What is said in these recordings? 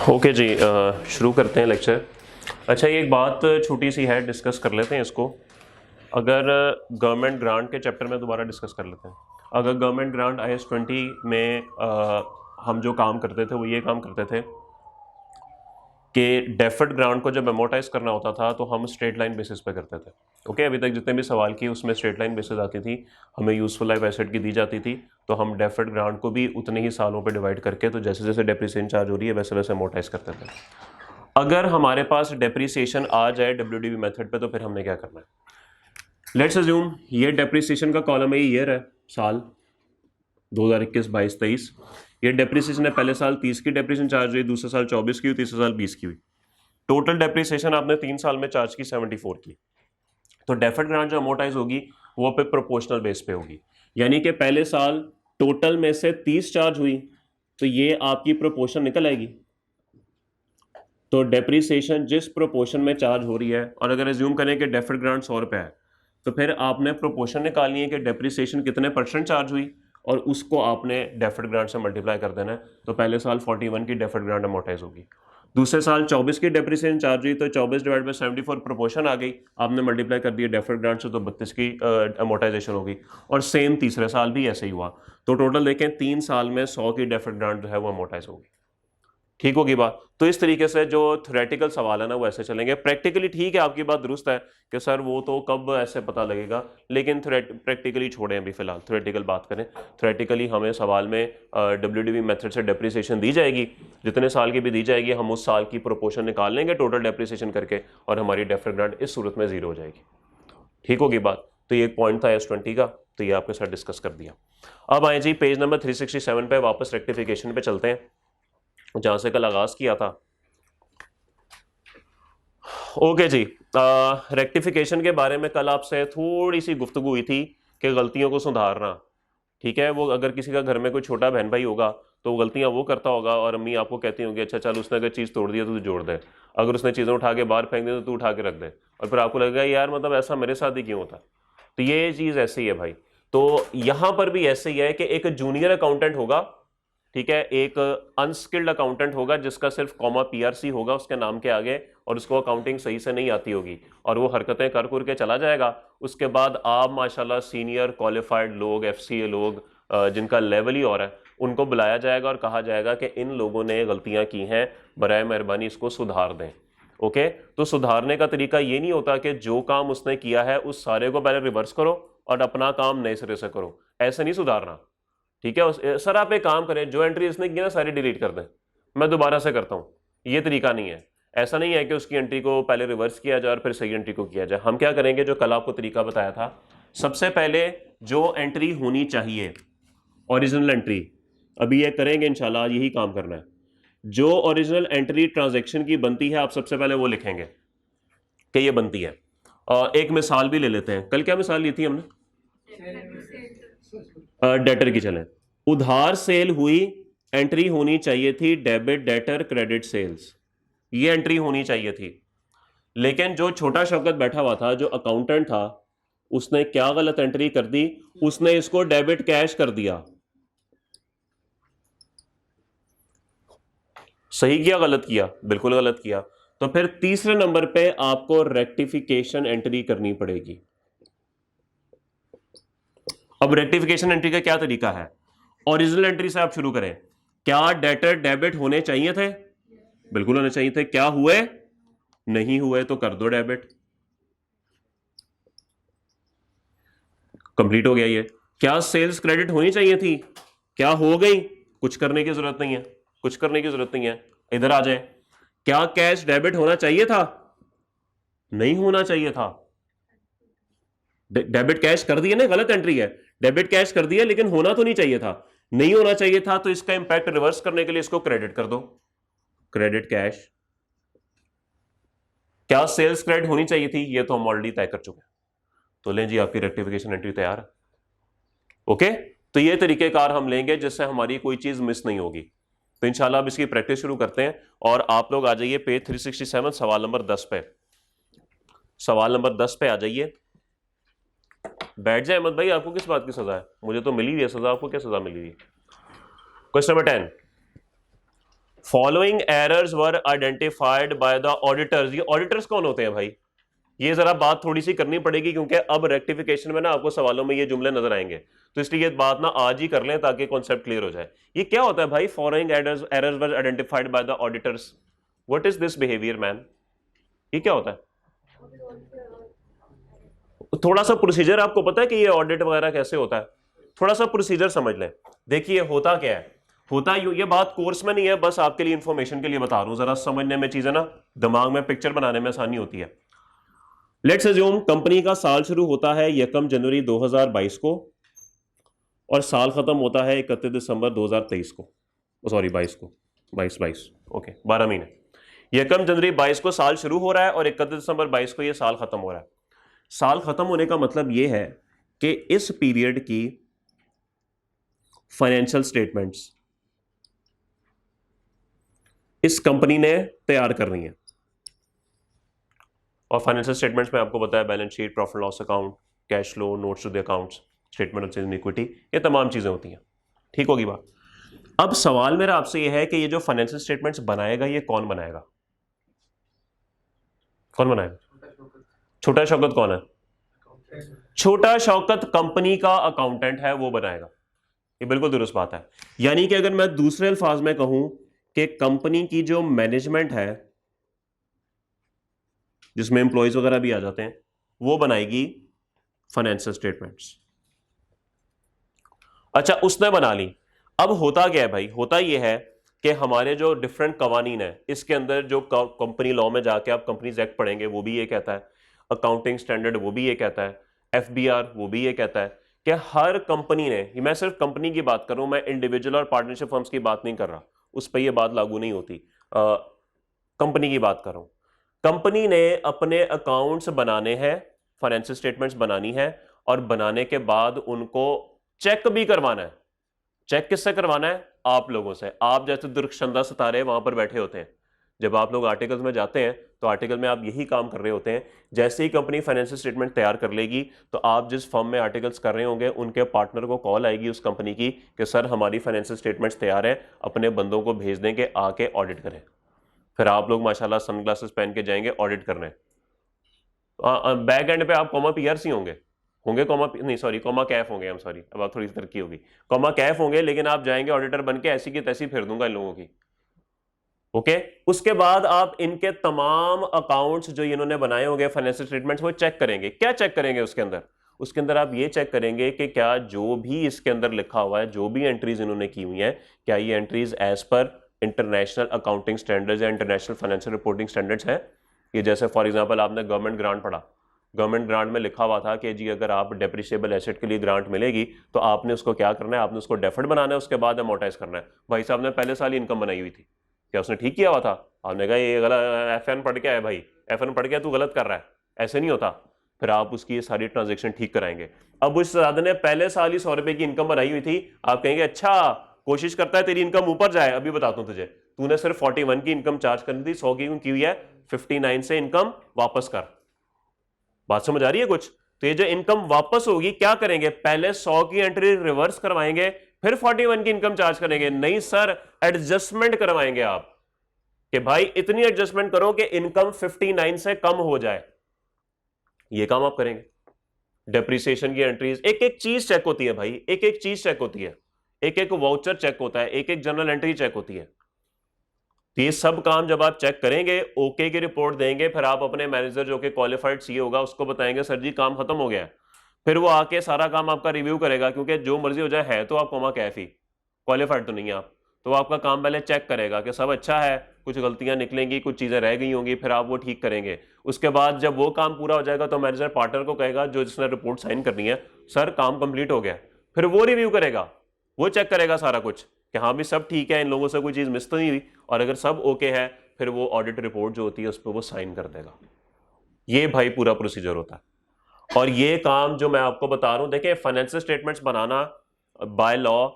Okay जी, शुरू करते हैं लेक्चर। अच्छा, ये एक बात छोटी सी है, डिस्कस कर लेते हैं इसको। अगर गवर्नमेंट ग्रांट के चैप्टर में दोबारा डिस्कस कर लेते हैं। अगर गवर्नमेंट ग्रांट IS-20 में हम जो काम करते थे वो ये काम करते थे कि डेफर्ड ग्रांट को जब अमोर्टाइज करना होता था तो हम स्ट्रेट लाइन बेसिस पे करते थे। ओके, अभी तक जितने भी सवाल किए उसमें स्ट्रेट लाइन बेसिस आती थी, हमें यूजफुल लाइफ एसेट की दी जाती थी, तो हम डेफर्ड ग्रांट को भी उतने ही सालों पे डिवाइड करके तो जैसे जैसे डेप्रिसिएशन चार्ज हो रही है वैसे वैसे अमोर्टाइज करते थे। अगर हमारे पास डेप्रिसिएशन आ जाए WDV मेथड पे तो फिर हमने क्या करना है? लेट्स अज्यूम ये डेप्रिसिएशन का कॉलम है, ये ईयर है, साल 2021, 22, 23। ये डेप्रिसिएशन है, पहले साल 30 की डेप्रिसिएशन चार्ज हुई, दूसरे साल 24 की हुई, तीसरे साल 20 की हुई। टोटल डेप्रिसिएशन आपने 3 साल में चार्ज की 74 की। तो डेफर्ड ग्रांट जो अमोर्टाइज होगी वो पे प्रोपोर्शनल बेस पे होगी, यानी कि पहले साल टोटल में से 30 चार्ज हुई तो ये आपकी प्रोपोर्शन निकल आएगी। तो डेप्रिसिएशन जिस प्रोपोर्शन में चार्ज हो रही है, और अगर एज्यूम करें कि डेफर्ड ग्रांट 100 रुपये है तो फिर आपने प्रोपोर्शन निकालनी है कि डेप्रिसिएशन कितने % चार्ज हुई और उसको आपने डेफर्ड ग्रांट से मल्टीप्लाई कर देना है। तो पहले साल 41 की डेफर्ड ग्रांट अमोर्टाइज होगी, दूसरे साल 24 की डेप्रिसिएशन चार्ज हुई तो 24 डिवाइड बाई 74 प्रोपोर्शन आ गई, आपने मल्टीप्लाई कर दिया डेफर्ड ग्रांट से तो 32 की अमोर्टाइजेशन होगी। और सेम तीसरे साल भी ऐसे ही हुआ, तो टोटल देखें 3 साल में 100 की डेफर्ड ग्रांट जो है वो अमोर्टाइज होगी। ठीक होगी बात? तो इस तरीके से जो थ्योरेटिकल सवाल है ना वो ऐसे चलेंगे। प्रैक्टिकली ठीक है, आपकी बात दुरुस्त है कि सर वो तो कब ऐसे पता लगेगा, लेकिन प्रैक्टिकली छोड़ें अभी फिलहाल, थ्योरेटिकल बात करें। थ्योरेटिकली हमें सवाल में WDV मेथड से डेप्रिसिएशन दी जाएगी, जितने साल की भी दी जाएगी हम उस साल की प्रोपोर्शन निकाल लेंगे टोटल डेप्रिसिएशन करके, और हमारी डेफर्ड ग्रांट इस सूरत में 0 हो जाएगी। ठीक होगी बात? तो ये एक पॉइंट था IS-20 का, तो ये आपके साथ डिस्कस कर दिया। अब आए जी पेज नंबर 367 पे, वापस रेक्टिफिकेशन पे चलते हैं जहां से कल आगाज किया था। ओके जी, रेक्टिफिकेशन के बारे में कल आपसे थोड़ी सी गुफ्तगू हुई थी कि गलतियों को सुधारना। ठीक है, वो अगर किसी का घर में कोई छोटा बहन भाई होगा तो वो गलतियां वो करता होगा और अम्मी आपको कहती होंगी अच्छा चल उसने अगर चीज़ तोड़ दिया तो तू जोड़ दे, अगर उसने चीज़ें उठा के बाहर फेंक दी तो तू उठा के रख दे, और फिर आपको लगेगा यार मतलब ऐसा मेरे साथ ही क्यों होता। तो ये चीज़ ऐसी ही है भाई। तो यहां पर भी ऐसे ही है कि एक जूनियर अकाउंटेंट होगा, ठीक है, एक अनस्किल्ड अकाउंटेंट होगा जिसका सिर्फ कॉमा PRC होगा उसके नाम के आगे, और उसको अकाउंटिंग सही से नहीं आती होगी और वो हरकतें कर कर के चला जाएगा। उसके बाद आप माशाल्लाह सीनियर क्वालिफाइड लोग, FCA लोग जिनका लेवल ही और है, उनको बुलाया जाएगा और कहा जाएगा कि इन लोगों ने गलतियां की हैं, बराए मेहरबानी इसको सुधार दें। ओके, तो सुधारने का तरीका ये नहीं होता कि जो काम उसने किया है उस सारे को पहले रिवर्स करो और अपना काम नए सिरे से करो, ऐसे नहीं सुधारना। ठीक है, सर आप एक काम करें, जो एंट्री इसने की ना सारी डिलीट कर दें, मैं दोबारा से करता हूं, ये तरीका नहीं है। ऐसा नहीं है कि उसकी एंट्री को पहले रिवर्स किया जाए और फिर सही एंट्री को किया जाए। हम क्या करेंगे, जो कल आपको तरीका बताया था, सबसे पहले जो एंट्री होनी चाहिए ओरिजिनल एंट्री, अभी ये करेंगे इंशाल्लाह, यही काम करना है। जो ओरिजिनल एंट्री ट्रांजैक्शन की बनती है आप सबसे पहले वो लिखेंगे कि ये बनती है। एक मिसाल भी ले लेते हैं, कल क्या मिसाल ली थी हमने? डेटर की चलें। उधार सेल हुई, एंट्री होनी चाहिए थी डेबिट डेटर क्रेडिट सेल्स, ये एंट्री होनी चाहिए थी। लेकिन जो छोटा शौकत बैठा हुआ था, जो अकाउंटेंट था, उसने क्या गलत एंट्री कर दी, उसने इसको डेबिट कैश कर दिया। सही किया गलत किया? बिल्कुल गलत किया। तो फिर तीसरे नंबर पे आपको रेक्टिफिकेशन एंट्री करनी पड़ेगी। अब रेक्टिफिकेशन एंट्री का क्या तरीका है? ओरिजिनल एंट्री से आप शुरू करें। क्या डेटर डेबिट होने चाहिए थे? बिल्कुल होने चाहिए थे। क्या हुए? नहीं हुए तो कर दो डेबिट, कंप्लीट हो गया ये। क्या सेल्स क्रेडिट होनी चाहिए थी? क्या हो गई? कुछ करने की जरूरत नहीं है, कुछ करने की जरूरत नहीं है, इधर आ जाए। क्या कैश डेबिट होना चाहिए था? नहीं होना चाहिए था। डेबिट कैश कर दिया ना, गलत एंट्री है, डेबिट कैश कर दिया लेकिन होना तो नहीं चाहिए था, नहीं होना चाहिए था, तो इसका इंपैक्ट रिवर्स करने के लिए इसको क्रेडिट कर दो, क्रेडिट कैश। क्या सेल्स क्रेडिट होनी चाहिए थी? ये तो हम ऑलरेडी तय कर चुके हैं। तो लें जी, आपकी रेक्टिफिकेशन एंट्री तैयार है। ओके, तो ये तरीकेकार हम लेंगे जिससे हमारी कोई चीज मिस नहीं होगी। तो इंशाल्लाह अब इसकी प्रैक्टिस शुरू करते हैं, और आप लोग आ जाइए पेज 367 सवाल नंबर 10 पे। सवाल नंबर 10 पे आ जाइए, बैठ जाए अहमद भाई। आपको किस बात की सजा है? मुझे तो मिली हुई है सजा, आपको क्या सजा मिली हुई है? Question number 10, following errors were identified by the auditors. ये ऑडिटर्स कौन होते हैं भाई? ये जरा बात थोड़ी सी करनी पड़ेगी, क्योंकि अब रेक्टिफिकेशन में ना आपको सवालों में ये जुमले नजर आएंगे, तो इसलिए ये बात ना आज ही कर लें ताकि कॉन्सेप्ट क्लियर हो जाए। ये क्या होता है भाई, following errors were identified by the auditors? What is this behaviour man? ये क्या होता है? थोड़ा सा प्रोसीजर आपको पता है कि ये ऑडिट वगैरह कैसे होता है? थोड़ा सा प्रोसीजर समझ लें। देखिए होता क्या है, होता ये बात कोर्स में नहीं है, बस आपके लिए इंफॉर्मेशन के लिए बता रहा हूं, जरा समझने में चीजें ना दिमाग में पिक्चर बनाने में आसानी होती है। लेट्स अज्यूम कंपनी का साल शुरू होता है 1 जनवरी 2022 को और साल खत्म होता है 31 दिसंबर 2023 को, सॉरी 22 को, 22 ओके, 12 महीने। 1 जनवरी 22 को साल शुरू हो रहा है और 31 दिसंबर 22 को ये साल खत्म हो रहा है। साल खत्म होने का मतलब यह है कि इस पीरियड की फाइनेंशियल स्टेटमेंट्स इस कंपनी ने तैयार करनी है। और फाइनेंशियल स्टेटमेंट्स में आपको पता है balance sheet, profit loss account, cash flow, notes to the accounts, statement of change in equity, ये तमाम चीजें होती हैं। ठीक होगी बात? अब सवाल मेरा आपसे ये है कि ये जो फाइनेंशियल स्टेटमेंट्स बनाएगा ये कौन बनाएगा? कौन बनाएगा? छोटा शौकत कौन है? छोटा शौकत कंपनी का अकाउंटेंट है, वो बनाएगा। ये बिल्कुल दुरुस्त बात है। यानी कि अगर मैं दूसरे अल्फाज में कहूं कि कंपनी की जो मैनेजमेंट है, जिसमें एम्प्लॉयज वगैरह भी आ जाते हैं, वो बनाएगी फाइनेंशियल स्टेटमेंट्स। अच्छा, उसने बना ली। अब होता क्या है भाई? होता यह है कि हमारे जो डिफरेंट कवानीन है, इसके अंदर जो कंपनी लॉ में जाके आप कंपनीज एक्ट पढ़ेंगे वो भी ये कहता है, अकाउंटिंग स्टैंडर्ड वो भी ये कहता है, एफबीआर वो भी ये कहता है कि हर कंपनी ने, मैं सिर्फ कंपनी की बात कर रहा हूं, मैं इंडिविजुअल और पार्टनरशिप फर्म्स की बात नहीं कर रहा, उस पर यह बात लागू नहीं होती, कंपनी की बात कर रहा हूं। कंपनी ने अपने अकाउंट्स बनाने हैं, फाइनेंशियल स्टेटमेंट्स बनानी है, और बनाने के बाद उनको चेक भी करवाना है। चेक किससे करवाना है? आप लोगों से। आप जैसे दुर्गंधा सितारे वहां पर बैठे होते हैं, जब आप लोग आर्टिकल्स में जाते हैं तो आर्टिकल में आप यही काम कर रहे होते हैं। जैसे ही कंपनी फाइनेंशियल स्टेटमेंट तैयार कर लेगी तो आप जिस फर्म में आर्टिकल्स कर रहे होंगे उनके पार्टनर को कॉल आएगी उस कंपनी की कि सर हमारी फाइनेंशियल स्टेटमेंट्स तैयार है, अपने बंदों को भेज दें कि आके ऑडिट करें। फिर आप लोग माशाल्लाह सनग्लासेस पहन के जाएंगे ऑडिट करने। बैक एंड पे आप कॉमा पीआरसी होंगे, कॉमा नहीं सॉरी कॉमा कैफ होंगे, हम सॉरी, अब आप थोड़ी सी तरक्की होगी, कॉमा कैफ होंगे, लेकिन आप जाएंगे ऑडिटर बन के, ऐसी की तैसी फिर दूंगा इन लोगों की। ओके, उसके बाद आप इनके तमाम अकाउंट्स जो इन्होंने बनाए होंगे फाइनेंशियल स्टेटमेंट्स, वो चेक करेंगे। क्या चेक करेंगे उसके अंदर? उसके अंदर आप ये चेक करेंगे कि क्या जो भी इसके अंदर लिखा हुआ है, जो भी एंट्रीज इन्होंने की हुई हैं, क्या ये entries as per international accounting standards या इंटरनेशनल फाइनेंशियल रिपोर्टिंग स्टैंडर्ड्स है? ये जैसे फॉर एग्जांपल आपने गवर्नमेंट ग्रांट पढ़ा, गवर्नमेंट ग्रांट में लिखा हुआ था कि जी अगर आप डेप्रिशिएबल एसेट के लिए ग्रांट मिलेगी तो आपने उसको क्या करना है, आपने उसको डेफर्ड बनाना है, उसके बाद अमोर्टाइज करना है। भाई साहब ने पहले साल ही इनकम बनाई हुई थी, क्या उसने ठीक किया हुआ था? आपने कहा ये गलत, FN पढ़ के आया भाई, FN पढ़ के तू गलत कर रहा है, ऐसे नहीं होता। फिर आप उसकी ये सारी ट्रांजेक्शन ठीक कराएंगे। अब उस आदमी ने पहले साल ही 100 रुपए की इनकम बनाई हुई थी, आप कहेंगे अच्छा कोशिश करता है तेरी इनकम ऊपर जाए। अभी बताता हूं तुझे, तूने सिर्फ 41 की इनकम चार्ज करनी थी, 100 की हुई है, 59 से इनकम वापस कर। बात समझ आ रही है कुछ? तो ये जो इनकम वापस होगी क्या करेंगे? पहले 100 की एंट्री रिवर्स करवाएंगे, फिर 41 की इनकम चार्ज करेंगे। नहीं सर, एडजस्टमेंट करवाएंगे आप कि भाई इतनी एडजस्टमेंट करो कि इनकम 59 से कम हो जाए। ये काम आप करेंगे। डेप्रिसिएशन की एंट्रीज, एक एक चीज चेक होती है भाई, एक एक चीज चेक होती है, एक एक वाउचर चेक होता है, एक एक जनरल एंट्री चेक होती है। तो ये सब काम जब आप चेक करेंगे, ओके की रिपोर्ट देंगे, फिर आप अपने मैनेजर जो कि क्वालिफाइड सीए होगा उसको बताएंगे सर जी काम खत्म हो गया है। फिर वो आके सारा काम आपका रिव्यू करेगा, क्योंकि जो मर्जी हो जाए है तो आप कॉमा कैफ ही, क्वालिफाइड तो नहीं है आप, तो आपका काम पहले चेक करेगा कि सब अच्छा है, कुछ गलतियां निकलेंगी, कुछ चीजें रह गई होंगी, फिर आप वो ठीक करेंगे। उसके बाद जब वो काम पूरा हो जाएगा तो मैनेजर पार्टनर को कहेगा जो जिसने रिपोर्ट साइन करनी है, सर काम कंप्लीट हो गया। फिर वो रिव्यू करेगा, वो चेक करेगा सारा कुछ कि हाँ भी सब ठीक है, इन लोगों से कोई चीज मिस तो नहीं हुई, और अगर सब ओके है फिर वो ऑडिट रिपोर्ट जो होती है उस पर वो साइन कर देगा। ये भाई पूरा प्रोसीजर होता है। और ये काम जो मैं आपको बता रहा हूं, देखिए financial statements banana by law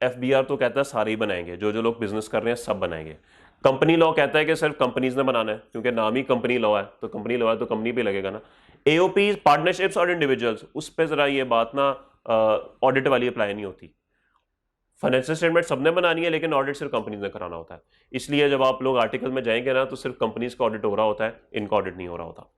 FBR तो कहता है सारे ही बनाएंगे, जो जो लोग बिजनेस कर रहे हैं सब बनाएंगे। कंपनी लॉ कहता है कि सिर्फ कंपनीज ने बनाना है, क्योंकि नाम ही कंपनी लॉ है, तो कंपनी लॉ है तो कंपनी पे लगेगा ना। एओपी पार्टनरशिप्स और इंडिविजुअल्स, उस पर जरा ये बात ना ऑडिट वाली अप्लाई नहीं होती। फाइनेंशियल स्टेटमेंट सबने बनानी है लेकिन ऑडिट सिर्फ कंपनीज ने कराना होता है। इसलिए जब आप लोग आर्टिकल में जाएंगे ना तो सिर्फ कंपनीज का ऑडिट हो रहा होता है, इनका ऑडिट नहीं हो रहा होता।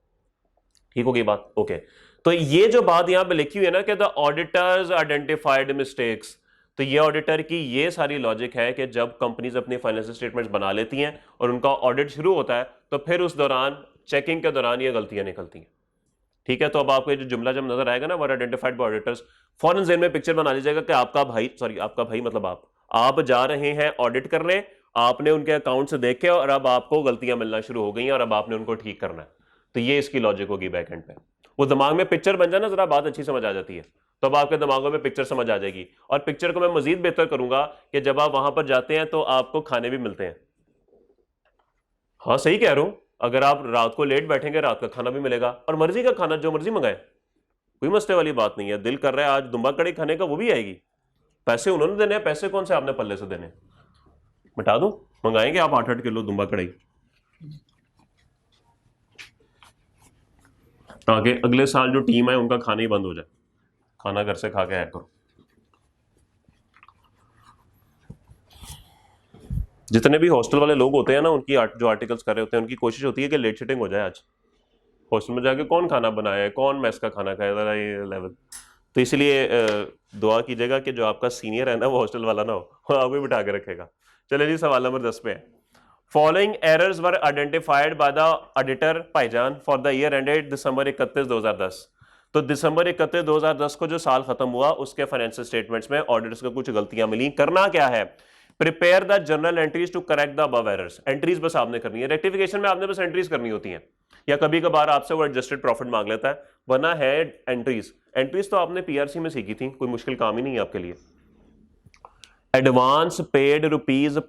ठीक होगी बात? ओके। तो ये जो बात यहां पे लिखी हुई है ना कि द ऑडिटर्स आइडेंटिफाइड मिस्टेक्स, तो ये ऑडिटर की ये सारी लॉजिक है कि जब कंपनीज अपनी फाइनेंशियल स्टेटमेंट्स बना लेती हैं और उनका ऑडिट शुरू होता है तो फिर उस दौरान चेकिंग के दौरान ये गलतियां निकलती हैं। ठीक है, तो अब आपको जो जुमला जब नजर आएगा ना वर आइडेंटिफाइड बाय ऑडिटर्स, फौरन ज़हन में पिक्चर बना लीजिएगा कि आपका भाई, सॉरी आपका भाई मतलब आप जा रहे हैं ऑडिट करने, आपने उनके अकाउंट से देखे और अब आपको गलतियां मिलना शुरू हो गई हैं और अब आपने उनको ठीक करना है। तो ये इसकी लॉजिक होगी बैक एंड पे। वो दिमाग में पिक्चर बन जाए ना, जरा बात अच्छी समझ आ जाती है, तो अब आपके दिमागों में पिक्चर समझ आ जाएगी। और पिक्चर को मैं मजीद बेहतर करूंगा कि जब आप वहां पर जाते हैं तो आपको खाने भी मिलते हैं। हाँ सही कह रहा हूं, अगर आप रात को लेट बैठेंगे रात का खाना भी मिलेगा, और मर्जी का खाना जो मर्जी मंगाए, कोई मसले वाली बात नहीं है। दिल कर रहा है आज दुम्बा कड़ी खाने का, वो भी आएगी। पैसे उन्होंने देने हैं, पैसे कौन से आपने पल्ले से देने? मिटा दूं, मंगाएंगे आप 8-8 किलो दुम्बा कड़ी, ताकि अगले साल जो टीम है उनका खाना ही बंद हो जाए। खाना घर से खा के आया करो। जितने भी हॉस्टल वाले लोग होते हैं ना, उनकी जो आर्टिकल्स कर रहे होते हैं, उनकी कोशिश होती है कि लेट शिटिंग हो जाए। आज हॉस्टल में जाके कौन खाना बनाया है, कौन मेस का खाना खाया, ये लेवल। तो इसलिए दुआ कीजिएगा कि जो आपका सीनियर है ना वो हॉस्टल वाला ना हो, आपको भी बिठा के रखेगा। चलिए जी, सवाल नंबर 10 पे है। Following errors were identified by the auditor भाईजान for the year ended December 31 2010। तो दिसंबर 31 2010 को जो साल खत्म हुआ उसके फाइनेंशियल स्टेटमेंट्स में ऑडिटर्स को कुछ गलतियां मिली। करना क्या है? Prepare the journal entries to correct the above errors. Entries बस आपने करनी है, रेक्टिफिकेशन में आपने बस एंट्रीज करनी होती हैं, या कभी कभार आपसे वो एडजस्टेड प्रॉफिट मांग लेता है, वरना है एंट्रीज। एंट्रीज तो आपने पीआरसी में सीखी थी, कोई मुश्किल काम ही नहीं है आपके लिए। Advance paid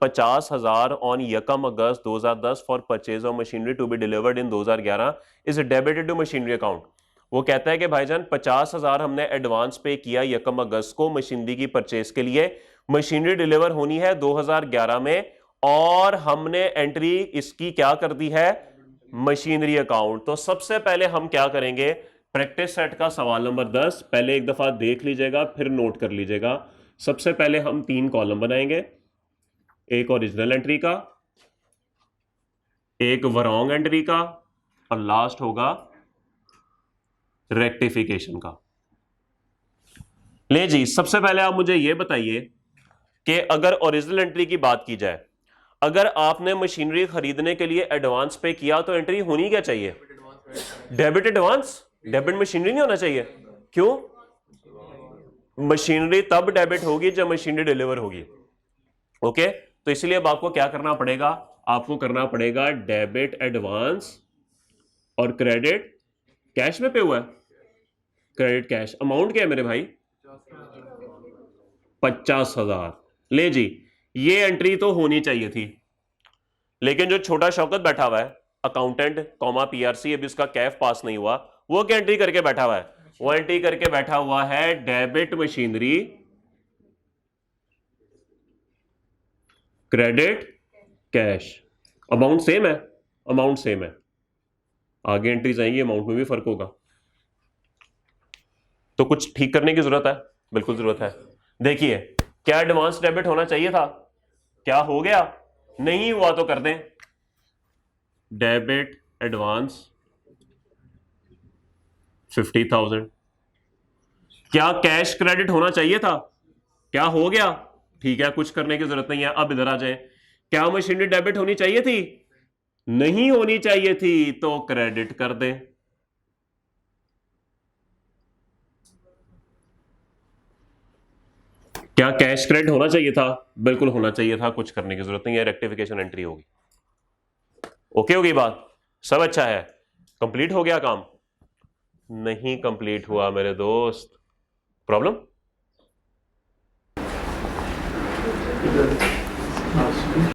₹50,000 on 1 August 2010 for purchase of machinery to be delivered in 2011 is debited to machinery account. वो कहता है कि भाईजान 50,000 हमने एडवांस पे किया 1 अगस्त को मशीनरी की परचेज के लिए, मशीनरी डिलीवर होनी है 2011 में, और हमने एंट्री इसकी क्या कर दी है? Machinery account. तो सबसे पहले हम क्या करेंगे? प्रैक्टिस सेट का सवाल नंबर 10 पहले एक दफा देख लीजिएगा, फिर नोट कर लीजिएगा। सबसे पहले हम 3 कॉलम बनाएंगे, एक ओरिजिनल एंट्री का, एक वरॉन्ग एंट्री का, और लास्ट होगा रेक्टिफिकेशन का। ले जी, सबसे पहले आप मुझे यह बताइए कि अगर ओरिजिनल एंट्री की बात की जाए, अगर आपने मशीनरी खरीदने के लिए एडवांस पे किया तो एंट्री होनी क्या चाहिए? Debit advance. डेबिट मशीनरी नहीं होना चाहिए। क्यों? मशीनरी तब डेबिट होगी जब मशीनरी डिलीवर होगी। ओके, तो इसलिए अब आपको क्या करना पड़ेगा? आपको करना पड़ेगा डेबिट एडवांस और क्रेडिट कैश में पे हुआ है, क्रेडिट कैश। अमाउंट क्या है मेरे भाई? 50,000। ले जी, ये एंट्री तो होनी चाहिए थी, लेकिन जो छोटा शौकत बैठा हुआ है अकाउंटेंट कॉमा पीआरसी, अभी उसका कैफ पास नहीं हुआ, वो क्या एंट्री करके बैठा हुआ है? वो एंट्री करके बैठा हुआ है debit machinery credit cash. Amount same है, अमाउंट सेम है, आगे एंट्रीज आएंगी अमाउंट में भी फर्क होगा। तो कुछ ठीक करने की जरूरत है, बिल्कुल जरूरत है। देखिए, क्या एडवांस डेबिट होना चाहिए था? क्या हो गया? नहीं हुआ तो कर दें डेबिट एडवांस 50,000। क्या कैश क्रेडिट होना चाहिए था? क्या हो गया? ठीक है, कुछ करने की जरूरत नहीं है। अब इधर आ जाए, क्या मशीनरी डेबिट होनी चाहिए थी? नहीं होनी चाहिए थी, तो क्रेडिट कर दें। क्या कैश क्रेडिट होना चाहिए था? बिल्कुल होना चाहिए था, कुछ करने की जरूरत नहीं है, रेक्टिफिकेशन एंट्री होगी। ओके होगी बात? सब अच्छा है? कंप्लीट हो गया काम? नहीं कंप्लीट हुआ मेरे दोस्त, प्रॉब्लम?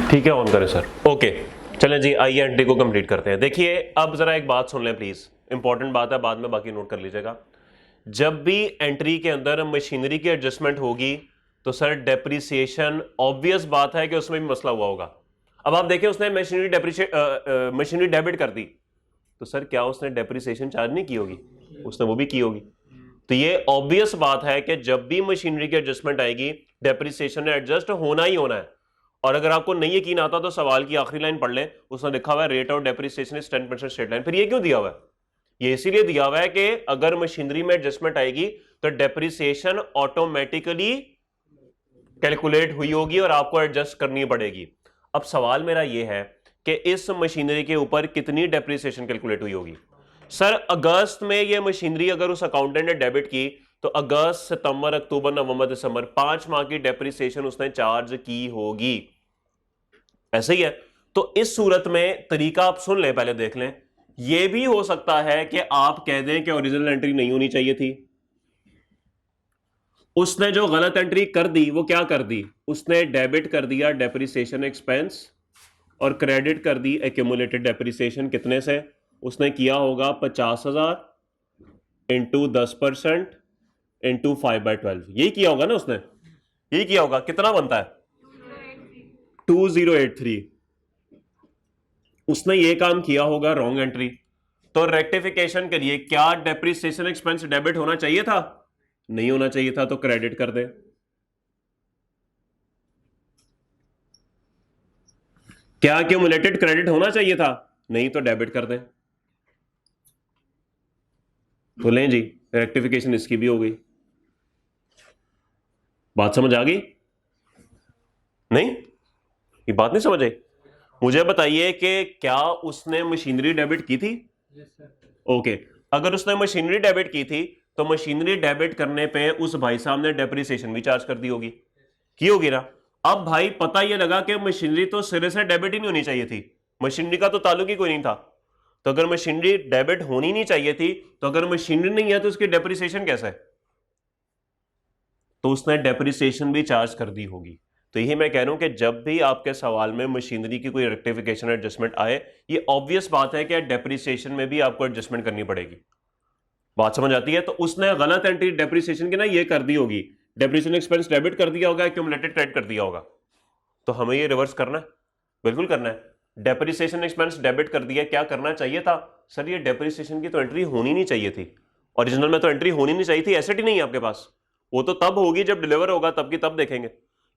ठीक है, ऑन करें सर। ओके, चलें जी, आइए एंट्री को कंप्लीट करते हैं। देखिए, अब जरा एक बात सुन लें प्लीज, इंपॉर्टेंट बात है, बाद में बाकी नोट कर लीजिएगा। जब भी एंट्री के अंदर मशीनरी की एडजस्टमेंट होगी तो सर डेप्रिसिएशन, ऑब्वियस बात है कि उसमें भी मसला हुआ होगा। अब आप देखें, उसने मशीनरी डेबिट कर दी, तो सर क्या उसने डेप्रिसिएशन चार्ज नहीं की होगी? उसने वो भी की होगी। तो ये ऑब्वियस बात है कि जब भी मशीनरी की एडजस्टमेंट आएगी डेप्रिसिएशन ने एडजस्ट होना ही होना है। और अगर आपको नहीं यकीन आता तो सवाल की आखिरी लाइन पढ़ लें, उसमें लिखा हुआ है rate of depreciation is 10% straight line. फिर ये क्यों दिया हुआ है? ये इसीलिए दिया हुआ है कि अगर मशीनरी में एडजस्टमेंट आएगी तो डेप्रिसिएशन ऑटोमेटिकली कैलकुलेट हुई होगी और आपको एडजस्ट करनी पड़ेगी। अब सवाल मेरा यह है कि इस मशीनरी के ऊपर कितनी डेप्रिसिएशन कैलकुलेट हुई होगी? सर अगस्त में ये मशीनरी अगर उस अकाउंटेंट ने डेबिट की तो अगस्त, सितंबर, अक्टूबर, नवंबर, दिसंबर 5 माह की डेप्रिसिएशन उसने चार्ज की होगी। ऐसे ही है। तो इस सूरत में तरीका आप सुन लें, पहले देख लें। यह भी हो सकता है कि आप कह दें कि ओरिजिनल एंट्री नहीं होनी चाहिए थी, उसने जो गलत एंट्री कर दी वो क्या कर दी, उसने डेबिट कर दिया डेप्रिसिएशन एक्सपेंस और क्रेडिट कर दी एक्यूमुलेटेड डेप्रिसिएशन। कितने से? उसने किया होगा 50,000 इंटू 10% इंटू 5/12। यही किया होगा ना उसने, यही किया होगा। कितना बनता है? 2083। उसने ये काम किया होगा, रॉन्ग एंट्री। तो रेक्टिफिकेशन करिए, क्या डेप्रिसिएशन एक्सपेंस डेबिट होना चाहिए था? नहीं होना चाहिए था, तो क्रेडिट कर दे। क्या एक्यूमुलेटेड क्रेडिट होना चाहिए था? नहीं, तो डेबिट कर दे। तो लें जी, रेक्टिफिकेशन इसकी भी हो गई। बात समझ आ गई? नहीं, ये बात नहीं समझ आई? मुझे बताइए कि क्या उसने मशीनरी डेबिट की थी? ओके, अगर उसने मशीनरी डेबिट की थी तो मशीनरी डेबिट करने पे उस भाई साहब ने डेप्रिसिएशन भी चार्ज कर दी होगी, की होगी ना। अब भाई पता ये लगा कि मशीनरी तो सिरे से डेबिट ही नहीं होनी चाहिए थी, मशीनरी का तो ताल्लुक ही कोई नहीं था। तो अगर मशीनरी डेबिट होनी नहीं चाहिए थी, तो अगर मशीनरी नहीं है तो उसकी डेप्रिसिएशन कैसा है? तो उसने डेप्रिसिएशन भी चार्ज कर दी होगी। तो यही मैं कह रहा हूं कि जब भी आपके सवाल में मशीनरी की कोई रेक्टिफिकेशन एडजस्टमेंट आए, ये ऑब्वियस बात है कि डेप्रिसिएशन में भी आपको एडजस्टमेंट करनी पड़ेगी। बात समझ आती है? तो उसने गलत एंट्री डेप्रिसिएशन की ना ये कर दी होगी, डेप्रिसिएशन एक्सपेंस डेबिट कर दिया होगा, एक्यूमुलेटेड क्रेडिट कर दिया होगा। तो हमें ये रिवर्स करना है, बिल्कुल करना है। डेप्रिसिएशन एक्सपेंस डेबिट कर दिया, क्या करना चाहिए था? सर ये डेप्रिसिएशन की तो एंट्री होनी नहीं चाहिए थी, ओरिजिनल में तो एंट्री होनी नहीं चाहिए थी, एसेट ही नहीं है आपके पास, वो तो तब होगी जब डिलीवर होगा, तब की तब देखेंगे।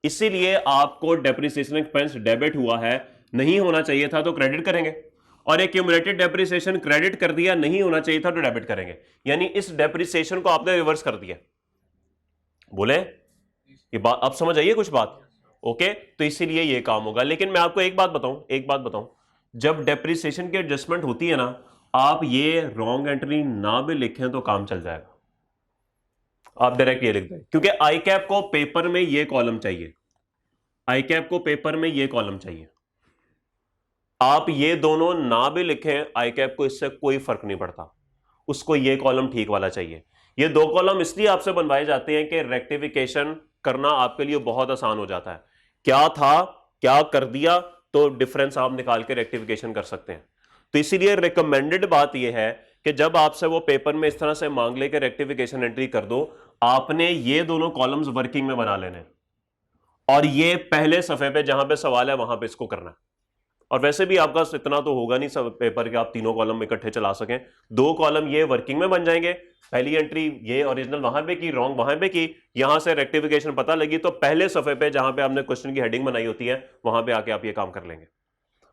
इसीलिए आपको डेप्रिसिएशन एक्सपेंस डेबिट हुआ है, नहीं होना चाहिए था तो क्रेडिट करेंगे, और एक्यूमुलेटेड डेप्रिसिएशन क्रेडिट कर दिया, नहीं होना चाहिए था तो डेबिट करेंगे। यानी इस डेप्रिसिएशन को आपने रिवर्स कर दिया। बोले ये बात अब समझ आइए कुछ बात? ओके, तो इसीलिए ये काम होगा। लेकिन मैं आपको एक बात बताऊं, जब डेप्रिसिएशन की एडजस्टमेंट होती है ना, आप ये रॉन्ग एंट्री ना भी लिखें तो काम चल जाएगा। आप डायरेक्ट ये लिख दें, क्योंकि आई कैप को पेपर में ये कॉलम चाहिए, आई कैप को पेपर में ये कॉलम चाहिए। आप ये दोनों ना भी लिखें, आई कैप को इससे कोई फर्क नहीं पड़ता, उसको ये कॉलम ठीक वाला चाहिए। ये दो कॉलम इसलिए आपसे बनवाए जाते हैं कि रेक्टिफिकेशन करना आपके लिए बहुत आसान हो जाता है। क्या था, क्या कर दिया, तो डिफरेंस आप निकाल के रेक्टिफिकेशन कर सकते हैं। तो इसीलिए रिकमेंडेड बात यह है कि जब आपसे वो पेपर में इस तरह से मांग ले कि रेक्टिफिकेशन एंट्री कर दो, आपने ये दोनों कॉलम्स वर्किंग में बना लेने, और ये पहले सफे पे जहां पे सवाल है वहां पे इसको करना है। और वैसे भी आपका इतना तो होगा नहीं सब पेपर के आप तीनों कॉलम इकट्ठे चला सकें। दो कॉलम ये वर्किंग में बन जाएंगे, पहली एंट्री ये ओरिजिनल वहां पे की, रॉन्ग वहां पे की, यहां से रेक्टिफिकेशन पता लगी तो पहले सफे पे जहां पे आपने क्वेश्चन की हेडिंग बनाई होती है वहां पे आके आप ये काम कर लेंगे।